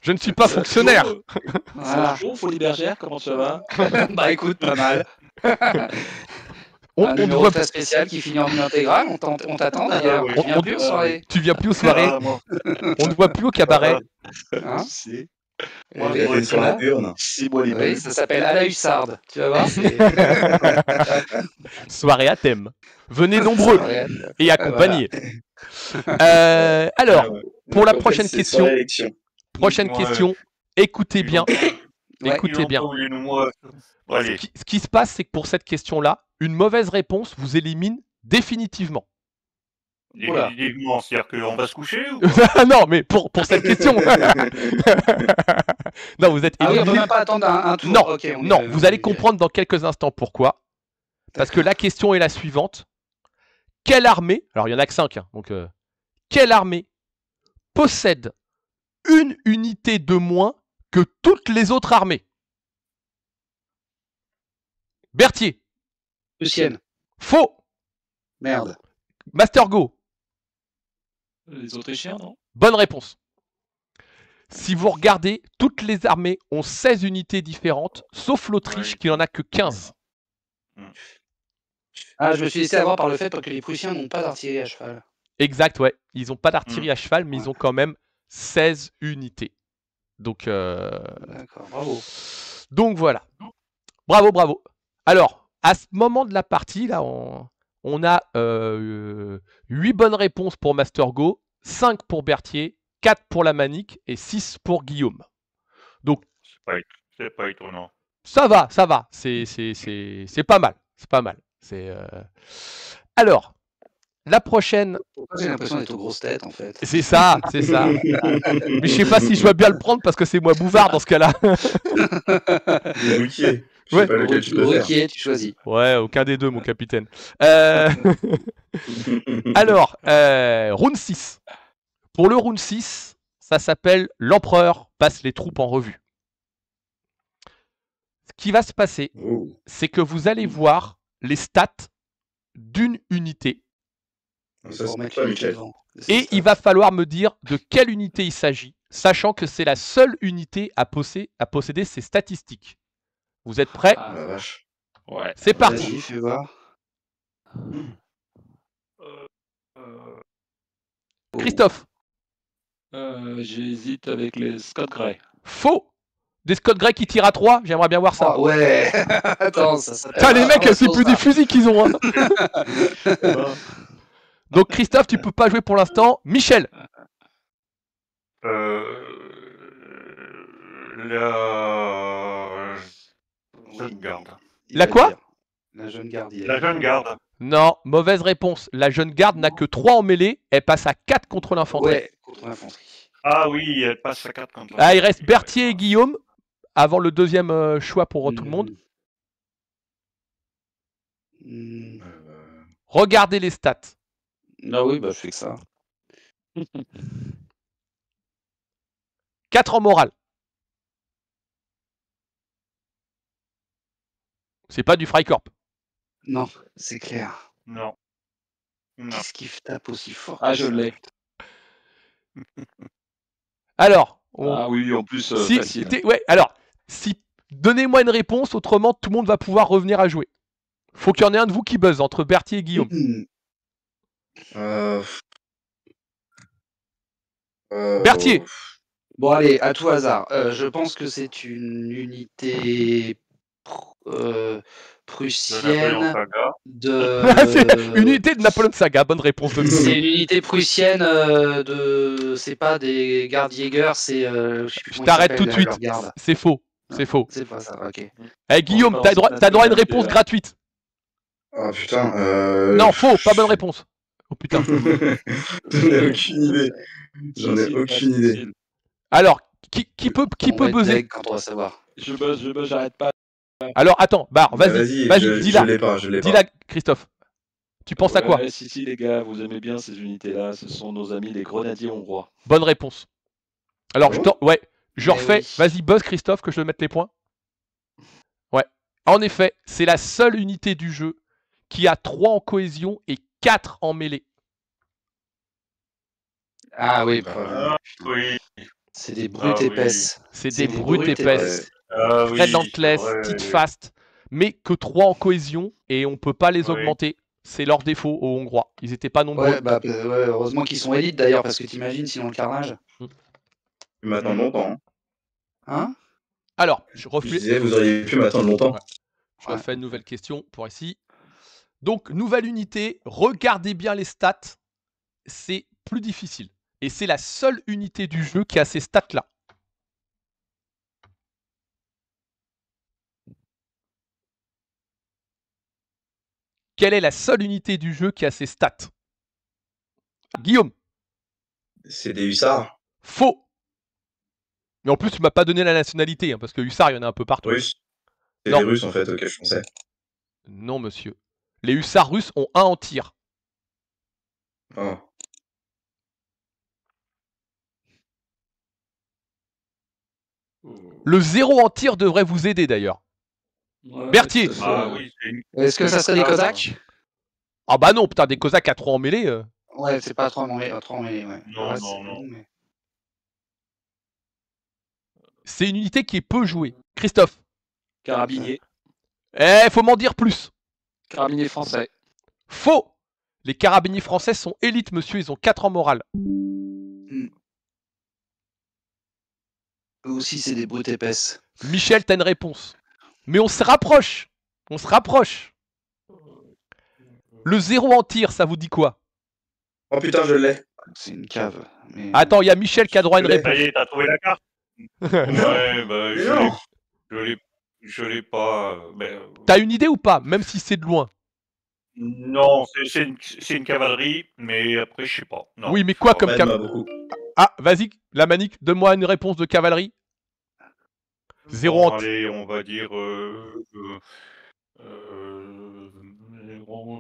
Je ne suis pas fonctionnaire. Voilà. Bonjour, Folie Bergère, comment ça va? Bah écoute, pas mal. On Un ne numéro voit très spécial qui finit en une intégrale, on t'attend d'ailleurs. oui. Tu viens plus aux soirées. Tu viens plus aux soirées. Ah, moi, On ne voit plus au cabaret. Hein C'est moi, Oui, Il a fait sur la voilà. urne. c'est moi les Oui, belles. ça s'appelle à la hussarde. Tu vas voir, c'est. Soirée à thème. Venez nombreux et accompagnés. Alors, Ah ouais. pour la En fait, prochaine c'est question. sur l'élection. Prochaine Ouais. question. Écoutez bien. Ouais. Écoutez bien. Bon, allez. Ce qui se passe, c'est que pour cette question-là, une mauvaise réponse vous élimine définitivement. Oula. Définitivement, c'est-à-dire qu'on va se coucher ou quoi? Non, mais pour cette question. Non, vous êtes Ah oui, on peut éliminé. même pas attendre un tour. Non, Ok, on non, est- vous allez comprendre dans quelques instants pourquoi. Parce que la question est la suivante. Quelle armée, alors il y en a que 5, hein, donc quelle armée possède une unité de moins que toutes les autres armées? Berthier, Lucienne. faux. Merde. Master Go, Les Autrichiens, non? bonne réponse. Si vous regardez, toutes les armées ont 16 unités différentes, sauf l'Autriche Ouais. qui n'en a que 15. Ah, je me suis laissé avoir par le fait que les Prussiens n'ont pas d'artillerie à cheval. Exact, ouais. Ils n'ont pas d'artillerie à cheval, mais ils ont quand même 16 unités. Donc, D'accord, bravo. donc voilà. Bravo, bravo. Alors, à ce moment de la partie, là, on a 8 bonnes réponses pour Master Go, 5 pour Berthier, 4 pour la Manique et 6 pour Guillaume. Donc, C'est pas étonnant. ça va. C'est pas mal. C'est pas mal. Alors, la prochaine, Pourquoi j'ai l'impression d'être aux grosses têtes en fait? c'est ça. Mais je sais pas si je dois bien le prendre parce que c'est moi Bouvard dans ce cas-là. Le Ruquier. Je Ouais. sais pas lequel tu peux faire. Ruquier, tu choisis. Ouais, aucun des deux, mon capitaine. Alors, round 6. Pour le round 6, ça s'appelle l'empereur passe les troupes en revue. Ce qui va se passer, Oh. c'est que vous allez voir les stats d'une unité Ça, Faut c'est remettre pas l'unité Michel. devant. et il va falloir me dire de quelle unité il s'agit, sachant que c'est la seule unité à posséder ces statistiques. Vous êtes prêts? Oh la vache. Ouais. C'est parti. Vas-y, fais voir. Christophe, J'hésite avec les Scott Gray. faux. Des Scott Gray qui tirent à 3, j'aimerais bien voir ça. Ah ouais. Attends, ça s'appelle. Putain, les mecs, c'est plus des ça. fusils qu'ils ont. Hein. Donc Christophe, tu peux pas jouer pour l'instant. Michel, La jeune garde. Il La va quoi dire. La jeune garde. il a La dit. jeune garde. non, mauvaise réponse. La jeune garde n'a que 3 en mêlée, elle passe à 4 contre l'infanterie. Ouais, contre l'infanterie. Ah oui, elle passe à 4 contre Ah, il reste Berthier et Guillaume avant le deuxième choix pour tout le monde. Hmm. Regardez les stats. Ah oui, bah je fais que ça. 4 en morale. C'est pas du Freikorps. Non, c'est clair. Non. Non. Qu'est-ce qui tape aussi fort? Ah, je l'ai. Alors, Ah oui, en plus, si, facile. ouais, alors, donnez-moi une réponse, autrement tout le monde va pouvoir revenir à jouer. Faut qu'il y en ait un de vous qui buzz entre Berthier et Guillaume. Berthier. Bon, allez, à tout hasard. Je pense que c'est une unité prussienne de. C'est une unité de Napoléon Saga, bonne réponse de C'est une unité prussienne de. C'est pas des gardes Jäger, c'est. Je t'arrête tout de suite. C'est faux. C'est faux. C'est pas ça, ok. Eh Guillaume, t'as droit à une réponse gratuite. Oh putain. Non, faux, pas bonne réponse. Oh putain. J'en ai aucune idée. J'en ai aucune idée. Alors, qui peut buzzer? Quand on va savoir. Je buzz, j'arrête pas. Alors, attends, vas-y, dis-la. Je l'ai pas. Dis-la, Christophe. Tu penses à quoi? Si, les gars, vous aimez bien ces unités-là. Ce sont nos amis les grenadiers hongrois. Bonne réponse. Alors, je refais. oui. Vas-y, buzz, Christophe, que je te mette les points. En effet, c'est la seule unité du jeu qui a 3 en cohésion et 4 en mêlée. Ah oui, Ah, oui. c'est des brutes oui. épaisses. C'est des brutes épaisses. Ah oui, Relentless, c'est vrai, Steadfast, mais que 3 en cohésion et on peut pas les Oui. augmenter. C'est leur défaut aux Hongrois. Ils étaient pas nombreux. Ouais, bah, heureusement qu'ils sont élites d'ailleurs, parce que t'imagines sinon le carnage. Tu m'attends longtemps. Hein. Hein? Alors, je Je refais, disais, vous auriez pu m'attendre longtemps. Ouais. je refais une nouvelle question pour ici. Donc, nouvelle unité. Regardez bien les stats. C'est plus difficile. Et c'est la seule unité du jeu qui a ces stats-là. Quelle est la seule unité du jeu qui a ces stats? Guillaume. C'est des hussards. Faux. Mais en plus, tu m'as pas donné la nationalité, hein, parce que hussards, il y en a un peu partout. Russes. C'est Non. des Russes en fait, auxquels je pensais. Non, monsieur. Les hussards russes ont 1 en tir. Oh. Le 0 en tir devrait vous aider d'ailleurs. Ouais, Berthier. tout à fait. Ah oui, c'est une... Est-ce que ça serait des Cosaques? Ah bah non, putain, des Cosaques à 3 en mêlée. Ouais, c'est pas trop en mêlée, ouais. Non, Ouais, non, c'est non. bon, mais- C'est une unité qui est peu jouée. Christophe. Carabinier. Faut m'en dire plus. Carabinier français. Faux. Les carabiniers français sont élites, monsieur, ils ont 4 en morale. Eux aussi, c'est des brutes épaisses. Michel, t'as une réponse. Mais on se rapproche. On se rapproche. Le 0 en tir, ça vous dit quoi? Oh putain, je l'ai. C'est une cave. Mais... Attends, il y a Michel qui a droit à une Je l'ai. réponse. Ça y est, t'as trouvé la carte? Ouais, bah, je l'ai pas. Mais, T'as une idée ou pas? Même si c'est de loin. non, c'est une cavalerie, mais après, je sais pas. Non, Oui, mais je sais quoi pas. comme M'a cavalerie? beaucoup. Ah, vas-y, la manique, donne-moi une réponse de cavalerie. 0 Bon, en tir. allez, on va dire.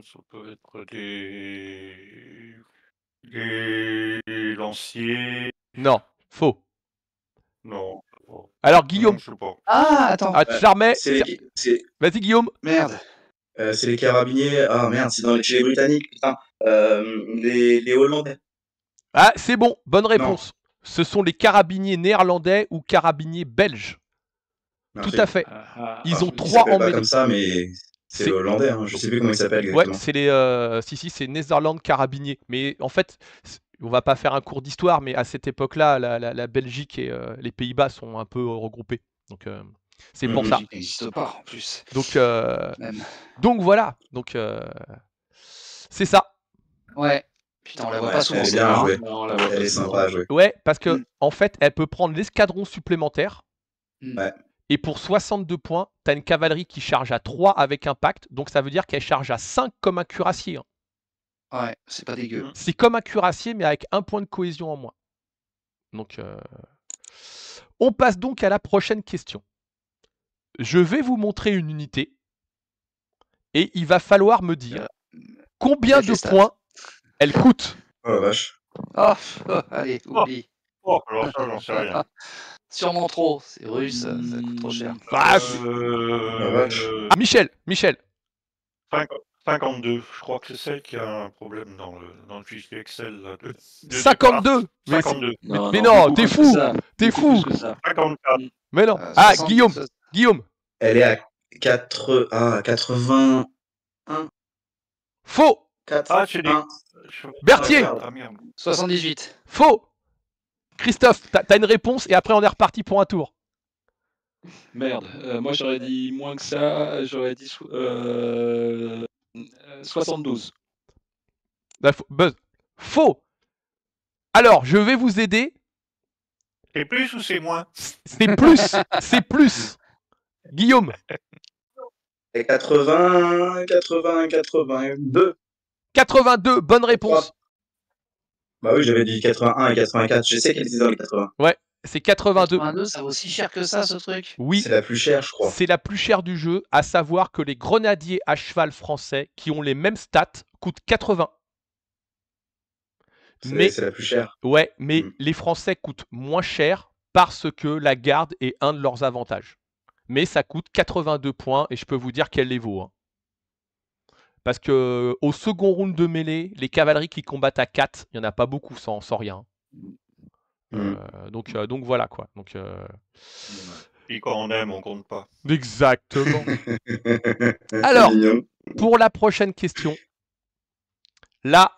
Ça peut être des lanciers. Non, faux. Non, je sais pas. Alors, Guillaume. Non, je sais pas. Ah, attends. Ah, Charmet. C'est Vas-y, Guillaume. Merde. c'est les carabiniers. Ah merde, c'est chez les Britanniques, putain. Les Hollandais. Ah, c'est bon, bonne réponse. Ce sont les carabiniers néerlandais ou carabiniers belges. Non, Tout à fait. Ils ont Ils 3 s'appellent en pas mêlée. comme ça, mais c'est C'est- hollandais. Hein. Je sais plus comment ils s'appellent Ouais, exactement. c'est les. Si, c'est Netherlands carabiniers. Mais en fait, on va pas faire un cours d'histoire, mais à cette époque-là, la Belgique et les Pays-Bas sont un peu regroupés. Donc, c'est pour ça. Ça n'existe pas en plus. Donc, Même. donc voilà. Donc, c'est ça. Ouais. Putain, on la voit Ouais, pas souvent. elle est celle-là, bien hein. jouée. Non, on la voit Elle pas est souvent. sympa à jouer. Ouais, parce que en fait, elle peut prendre l'escadron supplémentaire. Ouais. Et pour 62 points, tu as une cavalerie qui charge à 3 avec impact. Donc ça veut dire qu'elle charge à 5 comme un cuirassier. Hein. Ouais, c'est pas dégueu. C'est comme un cuirassier, mais avec 1 point de cohésion en moins. Donc, on passe donc à la prochaine question. Je vais vous montrer une unité. Et il va falloir me dire combien Avec de les stats. points elle coûte. Oh la vache. Allez, oublie. Oh, alors ça, j'en sais rien. Sûrement trop. C'est russe, ça coûte trop cher. Ah, La vache. Ah, Michel. 52. Je crois que c'est celle qui a un problème dans le fichier Excel. Là, de 52. Mais, 52. mais non, beaucoup t'es plus fou. que ça, T'es beaucoup fou. plus que ça. 54. Mais non. 60, Guillaume. 60. Guillaume. Elle est à 80. Faux. 4. Ah, c'est des... Berthier. Ah, merde. 78. Faux. Christophe, t'as une réponse et après on est reparti pour un tour. Merde, moi j'aurais dit moins que ça, j'aurais dit 72. Buzz. Faux. Alors, je vais vous aider. C'est plus ou c'est moins? C'est plus. C'est plus. Guillaume. Et 82. 82. Bonne réponse. Bah oui, j'avais dit 81 et 84. Je sais qu'elle était dans les 80. Ouais, c'est 82. 82, ça vaut aussi cher que ça, ce truc. Oui, C'est la plus chère, je crois. c'est la plus chère du jeu, à savoir que les grenadiers à cheval français qui ont les mêmes stats coûtent 80. Mais C'est la plus chère. ouais, mais Mm. les Français coûtent moins cher parce que la garde est un de leurs avantages. mais ça coûte 82 points et je peux vous dire qu'elle les vaut. Hein. Parce que au second round de mêlée, les cavaleries qui combattent à 4, il n'y en a pas beaucoup sans rien. Donc voilà quoi. Donc, Et quand on aime, on compte pas. exactement. Alors, pour la prochaine question, là,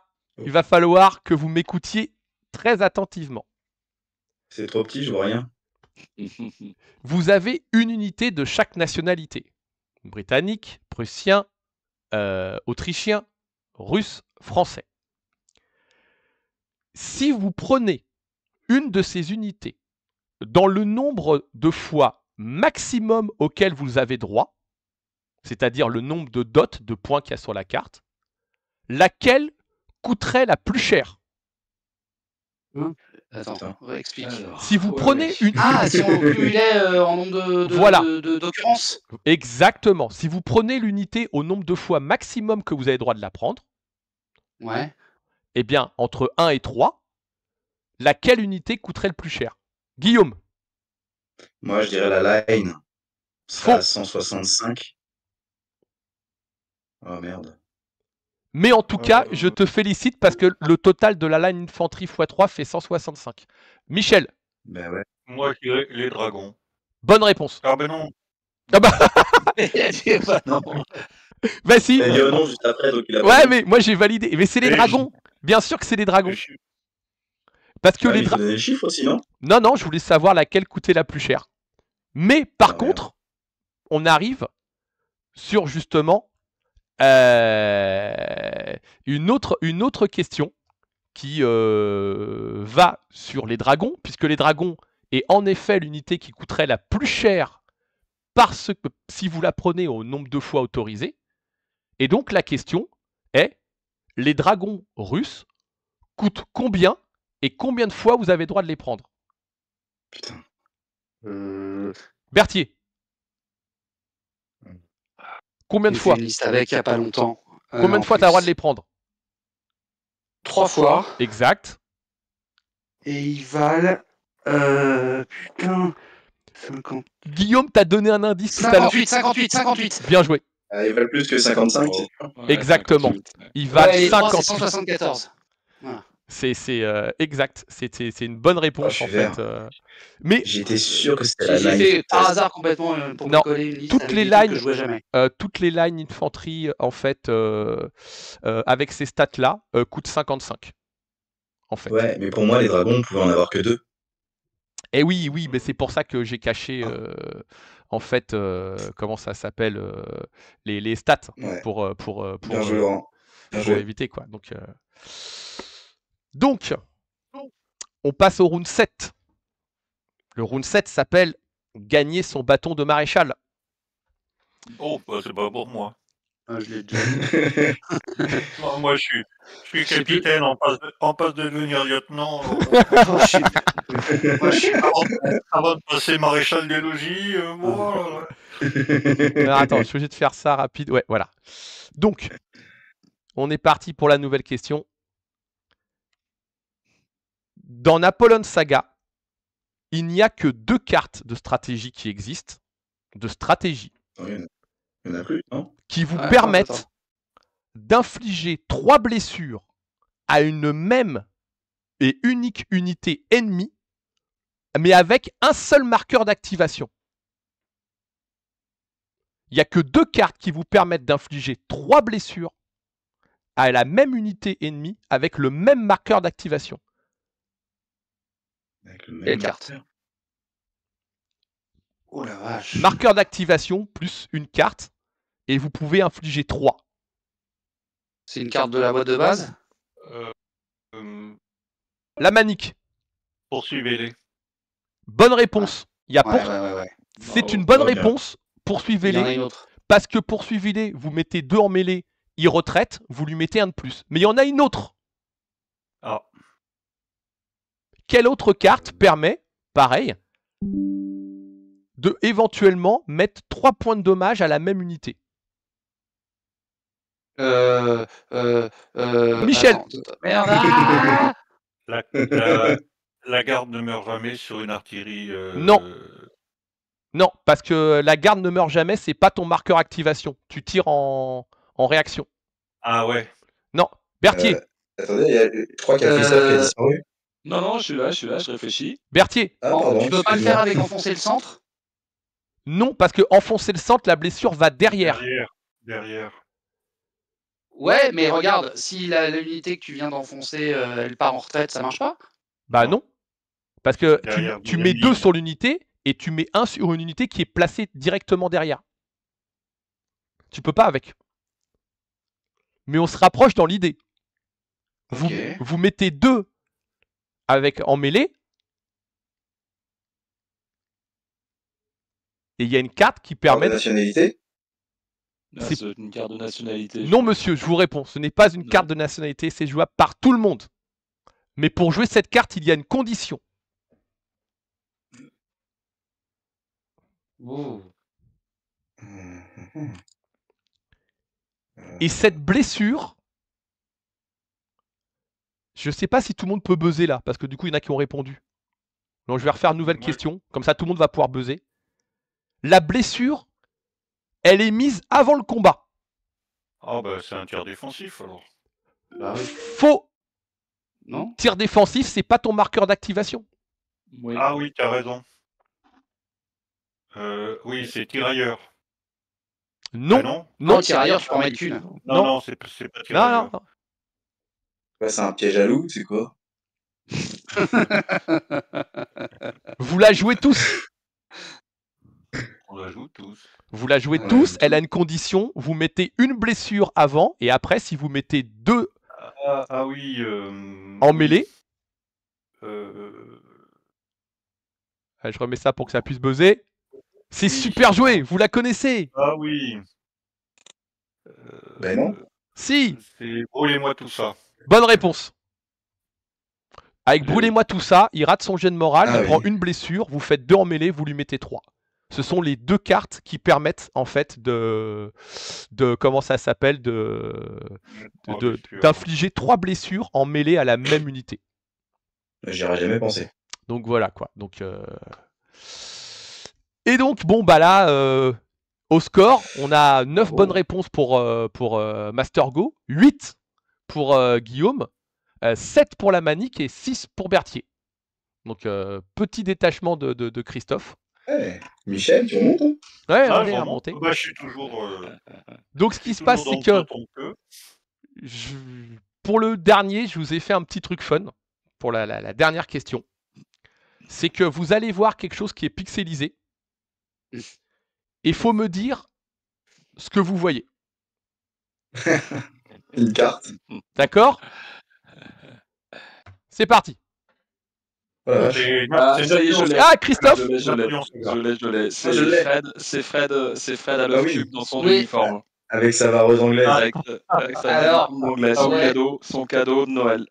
il va falloir que vous m'écoutiez très attentivement. C'est trop petit, je vois rien. Vous avez une unité de chaque nationalité. Britannique, prussien, autrichien, russe, français. Si vous prenez une de ces unités dans le nombre de fois maximum auquel vous avez droit, c'est-à-dire le nombre de dots, de points qu'il y a sur la carte, laquelle coûterait la plus cher? Attends, explique. Si vous prenez une... Ah, si on cumulait en nombre Voilà. d'occurrences. Exactement. Si vous prenez l'unité au nombre de fois maximum que vous avez droit de la prendre, Ouais. eh bien, entre 1 et 3, laquelle unité coûterait le plus cher? Guillaume? Moi, je dirais la line. Faux. À 165. Oh merde. Mais en tout cas, je te félicite parce que le total de la line infanterie x3 fait 165. Michel? Ben ouais. Moi, je dirais les dragons. Bonne réponse. Ah ben non. Ah bah, non. bah si. Il a dit oh non juste après, donc il a Ouais, pas mais moi j'ai validé. Mais c'est les Et dragons. Bien sûr que c'est les dragons. Parce que Ah, les mais il faut donner les chiffres aussi, non? Non, je voulais savoir laquelle coûtait la plus chère. Mais par Ah, contre, on arrive sur justement une autre question qui va sur les dragons, puisque les dragons est en effet l'unité qui coûterait la plus chère parce que si vous la prenez au nombre de fois autorisé. Et donc la question est, les dragons russes coûtent combien et combien de fois vous avez droit de les prendre? Putain. Berthier? Combien de J'ai fois? fait une liste avec il n'y a pas longtemps. Combien de fois tu as le droit de les prendre? 3 fois. Exact. Et ils valent. Putain. 50. Guillaume t'a donné un indice tout à l'heure. 58. Bien joué. Ah, ils valent plus que 55. c'est sûr. Exactement. 58, ouais. Il valent Ouais, les trois, 50. c'est 174. C'est exact. C'est une bonne réponse je suis en fait. vert. Mais J'étais sûr que c'était la J'ai line. fait par hasard complètement pour Non, me coller une liste toutes avec les des trucs lines- que je jouais jamais. toutes les lines infanterie en fait avec ces stats là coûtent 55. En fait. Ouais, mais pour moi, les dragons, on pouvait en avoir que 2. Et oui, mais c'est pour ça que j'ai caché en fait comment ça s'appelle les stats Ouais. pour Bien joué, Laurent. Bien pour joué. éviter quoi. Donc on passe au round 7. Le round 7 s'appelle gagner son bâton de maréchal. Oh, bah, c'est pas pour moi. Ah, je l'ai déjà dit. Moi, je suis capitaine en passe de devenir lieutenant. Oh, je suis- Avant de passer maréchal des logis, moi. Alors, attends, je suis obligé de faire ça rapide. Ouais, voilà. Donc, on est parti pour la nouvelle question. Dans Napoleon Saga, il n'y a que 2 cartes de stratégie qui existent, de stratégie, Il y en a plus, non? qui vous Ouais, permettent attends. d'infliger 3 blessures à une même et unique unité ennemie, mais avec un seul marqueur d'activation. Il n'y a que 2 cartes qui vous permettent d'infliger 3 blessures à la même unité ennemie avec le même marqueur d'activation. Avec Quelle le même carte? marqueur. Oh la vache. Marqueur d'activation plus une carte, et vous pouvez infliger 3. C'est une carte de la boîte de base? La manique. Poursuivez-les. Bonne réponse. Il y a Ouais. C'est Bravo. une bonne Oh, bien. réponse. Il y en a Poursuivez-les. une autre. Parce que poursuivez-les, vous mettez 2 en mêlée, il retraite, vous lui mettez un de plus. Mais il y en a une autre. Ah. Quelle autre carte permet, pareil, de éventuellement mettre 3 points de dommage à la même unité? Michel. Attends. Merde. Ah La garde ne meurt jamais sur une artillerie. Non. Non, parce que la garde ne meurt jamais, c'est pas ton marqueur activation. Tu tires en réaction. Ah ouais. Non, Berthier. Attendez, je crois qu'il y a Christophe qui a disparu. Non, je suis là, je réfléchis. Berthier. Ah, pardon. Tu peux pas le faire avec enfoncer le centre? Non, parce que enfoncer le centre, la blessure va derrière. Derrière. Ouais, mais regarde, si l'unité que tu viens d'enfoncer, elle part en retraite, ça marche pas? Bah non. Parce que Derrière, tu mets 2 sur l'unité et tu mets 1 sur une unité qui est placée directement derrière. Tu peux pas avec. Mais on se rapproche dans l'idée. Ok. Vous mettez 2 en mêlée. Et il y a une carte qui permet... de nationalité. C'est une carte de nationalité. Non, monsieur, je vous réponds. Ce n'est pas une carte de nationalité, c'est jouable par tout le monde. Mais pour jouer cette carte, il y a une condition. Oh. Et cette blessure... Je sais pas si tout le monde peut buzzer là, parce que du coup, il y en a qui ont répondu. Donc je vais refaire une nouvelle question, comme ça tout le monde va pouvoir buzzer. La blessure, elle est mise avant le combat. Ah bah c'est un tir défensif alors. Bah oui. Faux. Non. Tir défensif, c'est pas ton marqueur d'activation. Oui. Ah oui, t'as raison. Oui, c'est tirailleur. Non. Non, Non, tirailleur, tu peux en mettre qu'une. non, c'est pas tirailleur. Non. Ouais, c'est un piège à loup, c'est quoi? Vous la jouez tous. On la joue tous. Vous la jouez tous, elle a une condition, vous mettez une blessure avant, et après, si vous mettez 2 Ah oui. en mêlée, je remets ça pour que ça puisse buzzer. C'est super joué, vous la connaissez. Ah oui. Ben non. Si. C'est brûlez-moi tout ça. Bonne réponse. Avec brûlez-moi tout ça, il rate son jet de morale, il prend une blessure, vous faites 2 en mêlée, vous lui mettez 3. Ce sont les 2 cartes qui permettent en fait de comment ça s'appelle, d'infliger 3 blessures en mêlée à la même unité. J'y aurais jamais pensé. Donc voilà quoi. Donc et donc bon bah là au score, on a 9 bonnes réponses pour Master Go, 8 pour Guillaume, 7 pour la Manique et 6 pour Berthier. Donc petit détachement de Christophe. Hey, Michel, tu remontes? Ouais, Ah, on est remonte. remonté. Bah, je suis toujours. Donc ce qui se passe, c'est que pour le dernier, je vous ai fait un petit truc fun pour la dernière question. C'est que vous allez voir quelque chose qui est pixelisé. Et il faut me dire ce que vous voyez. Une carte. D'accord? C'est parti. Voilà. Ça y est, je l'ai. Ah, Christophe! Je l'ai. C'est Fred à l'œuf cube dans son Oui. uniforme. Avec sa vareuse anglaise. Avec sa Alors, vareuse anglaise, son cadeau de Noël.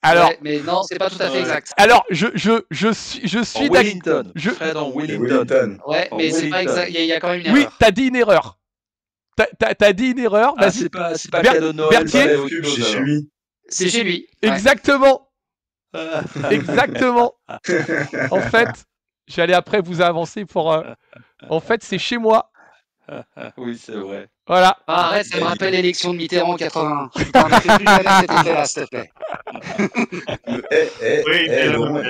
Alors, ouais, mais non, c'est pas tout à fait exact. alors je suis En Wellington. Fred en Wellington. Ouais, mais c'est pas exact. Il y a quand même une Oui, erreur. t'as dit une erreur. T'as dit une erreur. Ah, Vas-y. c'est pas cadeau de Noël. Berthier, C'est chez lui. C'est chez lui. Exactement. Exactement. En fait, j'allais après vous avancer pour. En fait, c'est chez moi. Oui, c'est vrai. Voilà. Ah, arrête, ça me rappelle l'élection de Mitterrand en 81. Putain, mais fais plus jamais cet effet-là, s'il te plaît. Laurent,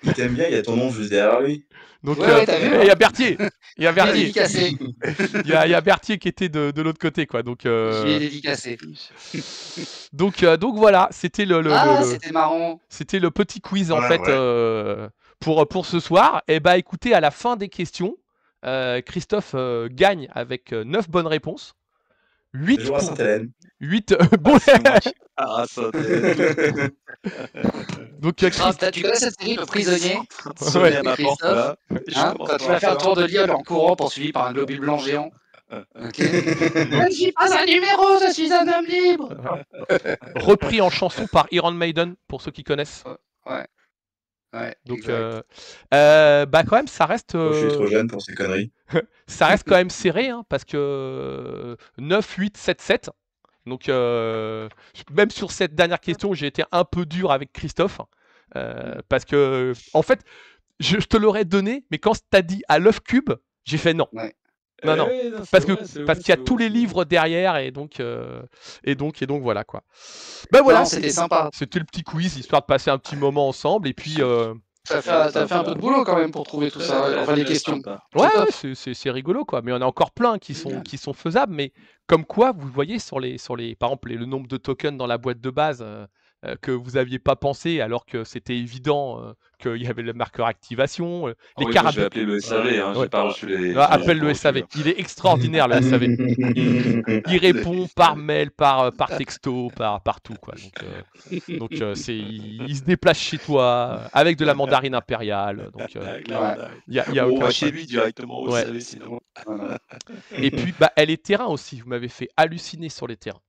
il t'aime bien, il y a ton nom juste derrière lui. Donc, Ouais, t'as vu, il y a Berthier. Il y a Je l'ai Berthier. dédicacé. Il y a Berthier qui était de l'autre côté, quoi. Donc, Je l'ai dédicacé. donc voilà, c'était C'était marrant. c'était le petit quiz en Ouais, fait ouais. pour ce soir. Et bah écoutez, à la fin des questions, Christophe gagne avec 9 bonnes réponses. 8 Toujours à Sainte-Hélène. 8 bon. Ah, ça. Donc Tu connais cette série, Le Prisonnier? Ouais. À ma porte, là. Hein, quand tu vas faire le tour de l'île en courant poursuivi par un globule blanc géant. Ok. Je ne suis pas un numéro, je suis un homme libre. repris en chanson par Iron Maiden pour ceux qui connaissent. Ouais, Donc exact. bah quand même ça reste Je suis trop jeune pour ces conneries. ça reste quand même serré hein, parce que 9 8 7 7. Donc même sur cette dernière question, j'ai été un peu dur avec Christophe parce que en fait je te l'aurais donné, mais quand t'as dit à l'œuf cube, j'ai fait non. Ouais. Non. C'est Parce vrai, qu'il y a tous les livres derrière et donc voilà quoi. Ben voilà, Non, c'était sympa. c'était le petit quiz histoire de passer un petit moment ensemble et puis T'as fait un peu de boulot quand même pour trouver tout ça, enfin les questions. ouais, top. c'est rigolo quoi. Mais il y en a encore plein qui sont faisables. Mais comme quoi, vous voyez sur les par exemple le nombre de tokens dans la boîte de base que vous aviez pas pensé alors que c'était évident qu'il y avait le marqueur activation. Les Je vais carabines. appeler le SAV, hein, Ouais. j'ai pas reçu les. Ah, appelle le SAV. Il est extraordinaire le SAV. Il répond par mail, par texto, partout quoi. Donc il se déplace chez toi avec de la mandarine impériale. Donc Avec la mandarine. il y a On aucun va chez problème. lui directement au Ouais. SAV sinon. Et puis elle est terrain aussi. Vous m'avez fait halluciner sur les terrains.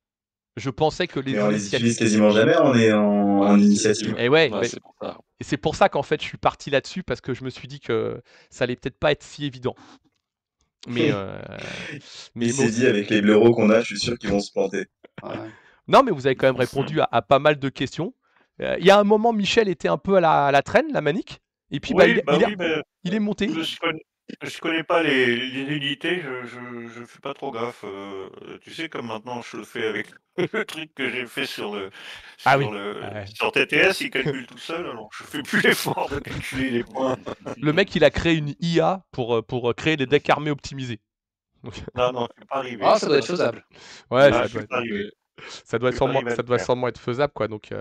Je pensais que les Mais on les initiatives. utilise quasiment jamais, on est en initiative. Et ouais, Ouais, mais- c'est pour ça. et c'est pour ça qu'en fait je suis parti là-dessus parce que je me suis dit que ça allait peut-être pas être si évident. Mais Il s'est dit, avec les blaireaux qu'on a, je suis sûr qu'ils vont se planter. Ouais. non, mais vous avez quand même répondu à pas mal de questions. Il y a un moment, Michel était un peu à la traîne, la manique, et puis Oui, mais il est monté. je connais pas les unités, je fais pas trop gaffe. Tu sais, comme maintenant je le fais avec le truc que j'ai fait sur Ah oui. sur TTS, il calcule tout seul, alors je fais plus l'effort de calculer les points. Le mec, il a créé une IA pour créer des decks armés optimisés. Non, je suis pas arrivé. Ah, ça doit être faisable. Ouais, Ah, ça je suis doit, pas arrivé. ça doit je suis pas sûrement, arrivé à ça le doit faire. sûrement être faisable, quoi. Donc,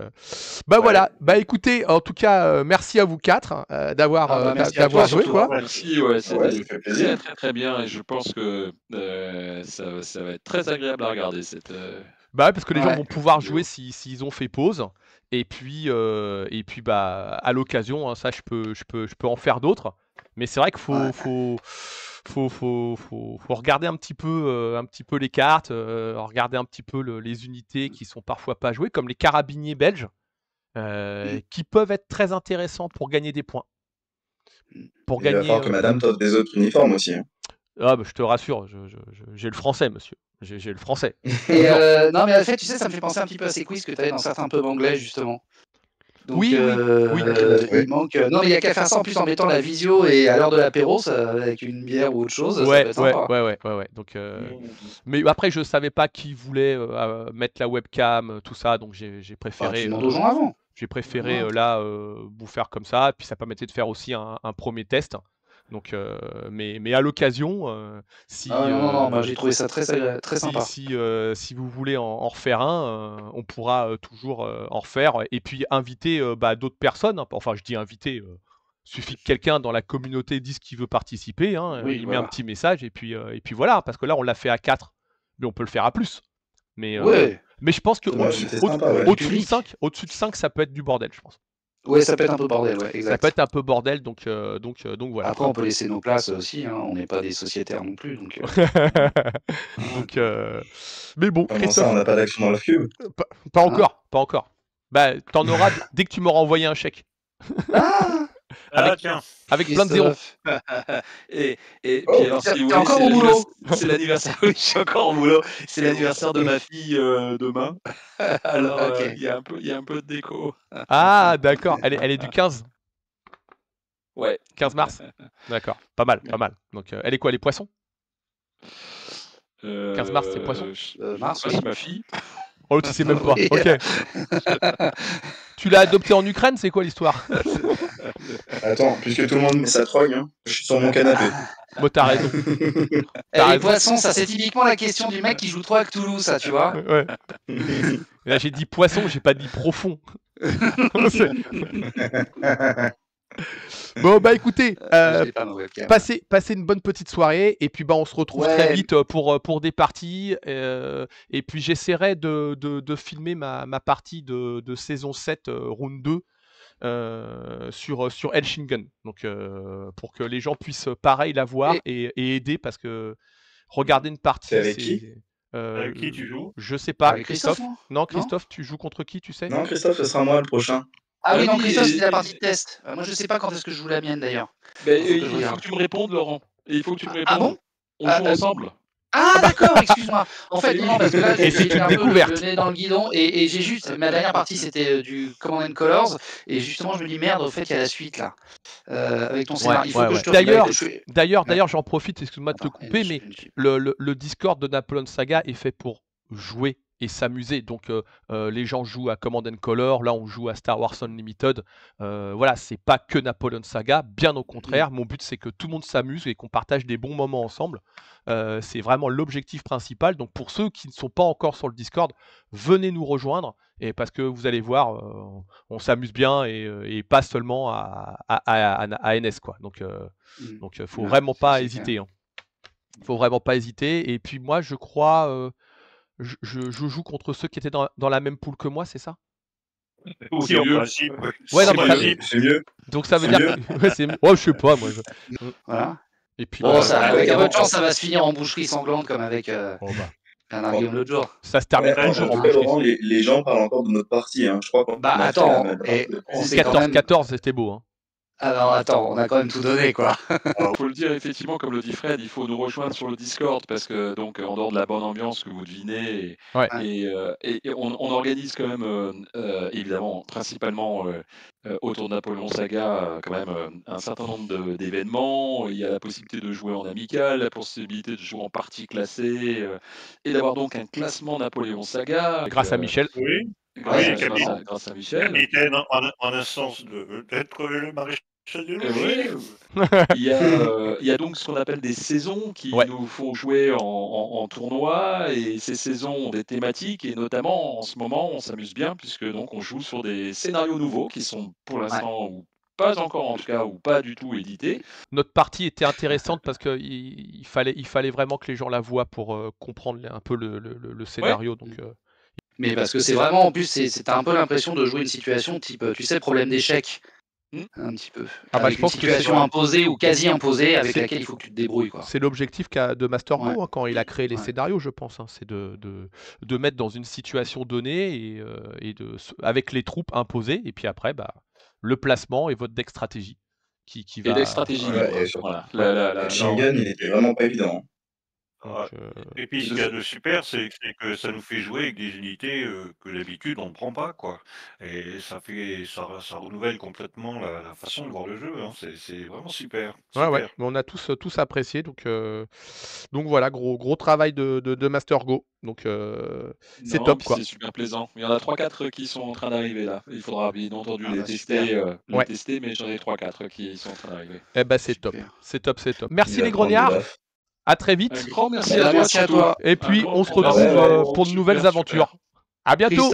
voilà. Bah écoutez, en tout cas, merci à vous quatre d'avoir merci à d'avoir toi, joué, surtout, quoi. hein. Merci, ouais, ça fait c'était plaisir. très bien et je pense que ça va être très agréable à regarder cette. Bah ouais, parce que les gens Ouais. vont pouvoir Vidéo. jouer s'ils ont fait pause. Et puis bah à l'occasion, hein, ça je peux en faire d'autres. Mais c'est vrai qu'il faut regarder un petit peu les cartes, regarder un petit peu les unités qui sont parfois pas jouées, comme les carabiniers belges, qui peuvent être très intéressants pour gagner des points. Pour Il va gagner. falloir que madame t'offre des autres uniformes aussi. Hein. Ah bah, je te rassure, j'ai le français, monsieur. J'ai le français. Et non, mais en fait, tu sais, ça me fait penser un petit peu à ces quiz que tu avais dans certains pubs anglais, justement. Donc, Oui. il manque. Non, mais il n'y a qu'à faire ça en plus en mettant la visio et à l'heure de l'apéro, avec une bière ou autre chose, ça peut être sympa. Ouais. Donc, mais après, je savais pas qui voulait mettre la webcam, tout ça, donc j'ai préféré. Tu demandes aux gens avant. J'ai préféré vous faire comme ça, puis ça permettait de faire aussi un premier test. Donc, mais à l'occasion, si Non, j'ai trouvé ça très sympa. si vous voulez en refaire un, on pourra toujours en refaire et puis inviter d'autres personnes. Hein. Enfin, je dis inviter. Suffit que quelqu'un dans la communauté dise qu'il veut participer. Hein, Oui, il met un petit message et puis voilà. Parce que là, on l'a fait à 4, mais on peut le faire à plus. Mais mais je pense que au-dessus de 5, ça peut être du bordel, je pense. Ouais, ça peut être un peu bordel, ouais, exact. Ça peut être un peu bordel, donc voilà. Après, on peut laisser nos places aussi, hein, on n'est pas des sociétaires non plus. Donc, mais bon, Comment ça, on n'a pas d'action dans le cube? Pas encore. Bah, t'en auras dès que tu m'auras envoyé un chèque. Tiens. Avec plein de zéros. Et puis alors, si vous voulez, encore au boulot. C'est l'anniversaire. Oui, je suis encore au boulot. C'est l'anniversaire de ma fille demain. Alors, il y a un peu de déco. Ah, d'accord. Elle est du 15. Ouais. 15 mars. D'accord. Pas mal. Donc, elle est quoi, les poissons? 15 mars, c'est poisson. Mars, c'est ma fille. Oh, tu sais même pas. Ok. Tu l'as adopté en Ukraine, c'est quoi l'histoire? Attends, puisque tout le monde met sa trogne, hein, je suis sur mon canapé. Bon, t'as raison. Les poissons, ça c'est typiquement la question du mec qui joue trop avec Toulouse, ça, tu vois. Ouais. Et là, j'ai dit poisson, j'ai pas dit profond. Bon, bah écoutez, passez une bonne petite soirée et puis on se retrouve très vite pour des parties. Et puis j'essaierai de filmer ma partie de saison 7, round 2 sur Hellshingen. Donc pour que les gens puissent pareil la voir et aider parce que regarder une partie. C'est avec qui Avec qui tu joues? Je sais pas. Avec Christophe, non, Christophe, tu joues contre qui, tu sais? Non, Christophe, ce sera moi le prochain. Ah oui, non, Christophe, c'était la partie de test. Moi, je sais pas quand est-ce que je joue la mienne d'ailleurs. Il faut que tu me répondes, Laurent. Et il faut que tu me répondes. Ah bon? On joue ensemble. Ah d'accord, excuse-moi. En fait, non, parce que là, Et c'est j'ai une un peu découverte. le nez dans le guidon et j'ai juste ma dernière partie, c'était du Command & Colors et justement, je me dis merde, au fait, il y a la suite là, avec ton scénario. Il faut que je te D'ailleurs, j'en profite, excuse-moi de te Attends, couper, mais le Discord de Napoleon Saga est fait pour jouer et s'amuser. Donc les gens jouent à Command & Color, là on joue à Star Wars Unlimited. Voilà, c'est pas que Napoleon Saga, bien au contraire. Mon but c'est que tout le monde s'amuse et qu'on partage des bons moments ensemble. C'est vraiment l'objectif principal. Donc pour ceux qui ne sont pas encore sur le Discord, venez nous rejoindre. Et parce que vous allez voir, on s'amuse bien et pas seulement à NS quoi. Donc faut vraiment pas hésiter. Hein. Faut vraiment pas hésiter. Et puis moi je crois je joue contre ceux qui étaient dans la même poule que moi, c'est ça? Oui, en principe. Ouais, non, c'est mieux. Donc ça veut dire que c'est oh, je sais pas moi. Voilà. Et puis bon, ça, avec un peu de chance, ça va se finir en boucherie sanglante comme avec Bernard Guillaume l'autre jour. Ça se termine toujours en boucherie. Laurent, les gens parlent encore de notre partie, hein. Je crois qu'on attends, 14-14, c'était beau, hein. Alors attends, on a quand même tout donné quoi. Il faut le dire effectivement, comme le dit Fred, il faut nous rejoindre sur le Discord parce que donc en dehors de la bonne ambiance que vous devinez, et on organise quand même évidemment principalement autour de Napoléon Saga quand même un certain nombre d'événements. Il y a la possibilité de jouer en amical, la possibilité de jouer en partie classée et d'avoir donc un classement Napoléon Saga. Grâce à Michel. Oui. Grâce à Michel. Capitaine en instance d'être le maréchal de logis. Il y a donc ce qu'on appelle des saisons qui nous font jouer en tournoi et ces saisons ont des thématiques et notamment en ce moment on s'amuse bien puisque donc on joue sur des scénarios nouveaux qui sont pour l'instant ou pas encore en tout cas ou pas du tout édités. Notre partie était intéressante parce que il fallait vraiment que les gens la voient pour comprendre un peu le scénario. Donc mais parce que c'est vraiment, en plus, t'as un peu l'impression de jouer une situation type, tu sais, problème d'échec. Un petit peu. Avec une situation imposée ou quasi imposée avec laquelle il faut que tu te débrouilles. C'est l'objectif de Master Go hein, quand il a créé les scénarios, je pense. Hein, c'est de mettre dans une situation donnée et avec les troupes imposées. Et puis après, le placement et votre deck stratégie. Qui va... Et deck stratégie. Le Schengen, il était vraiment pas évident. Donc, et puis ce qu'il y a de super, c'est que ça nous fait jouer avec des unités que d'habitude on ne prend pas, quoi. Et ça renouvelle complètement la façon de voir le jeu. Hein. C'est vraiment super. Ouais. On a tous apprécié. Donc voilà, gros travail de Master Go. Donc c'est top, quoi. C'est super plaisant. Il y en a 3-4 qui sont en train d'arriver là. Il faudra bien entendu les tester, mais j'en ai 3-4 qui sont en train d'arriver. Eh ben c'est top. C'est top. Merci les grognards. À très vite. Un grand merci à toi. Et puis on se retrouve pour de nouvelles aventures. À bientôt.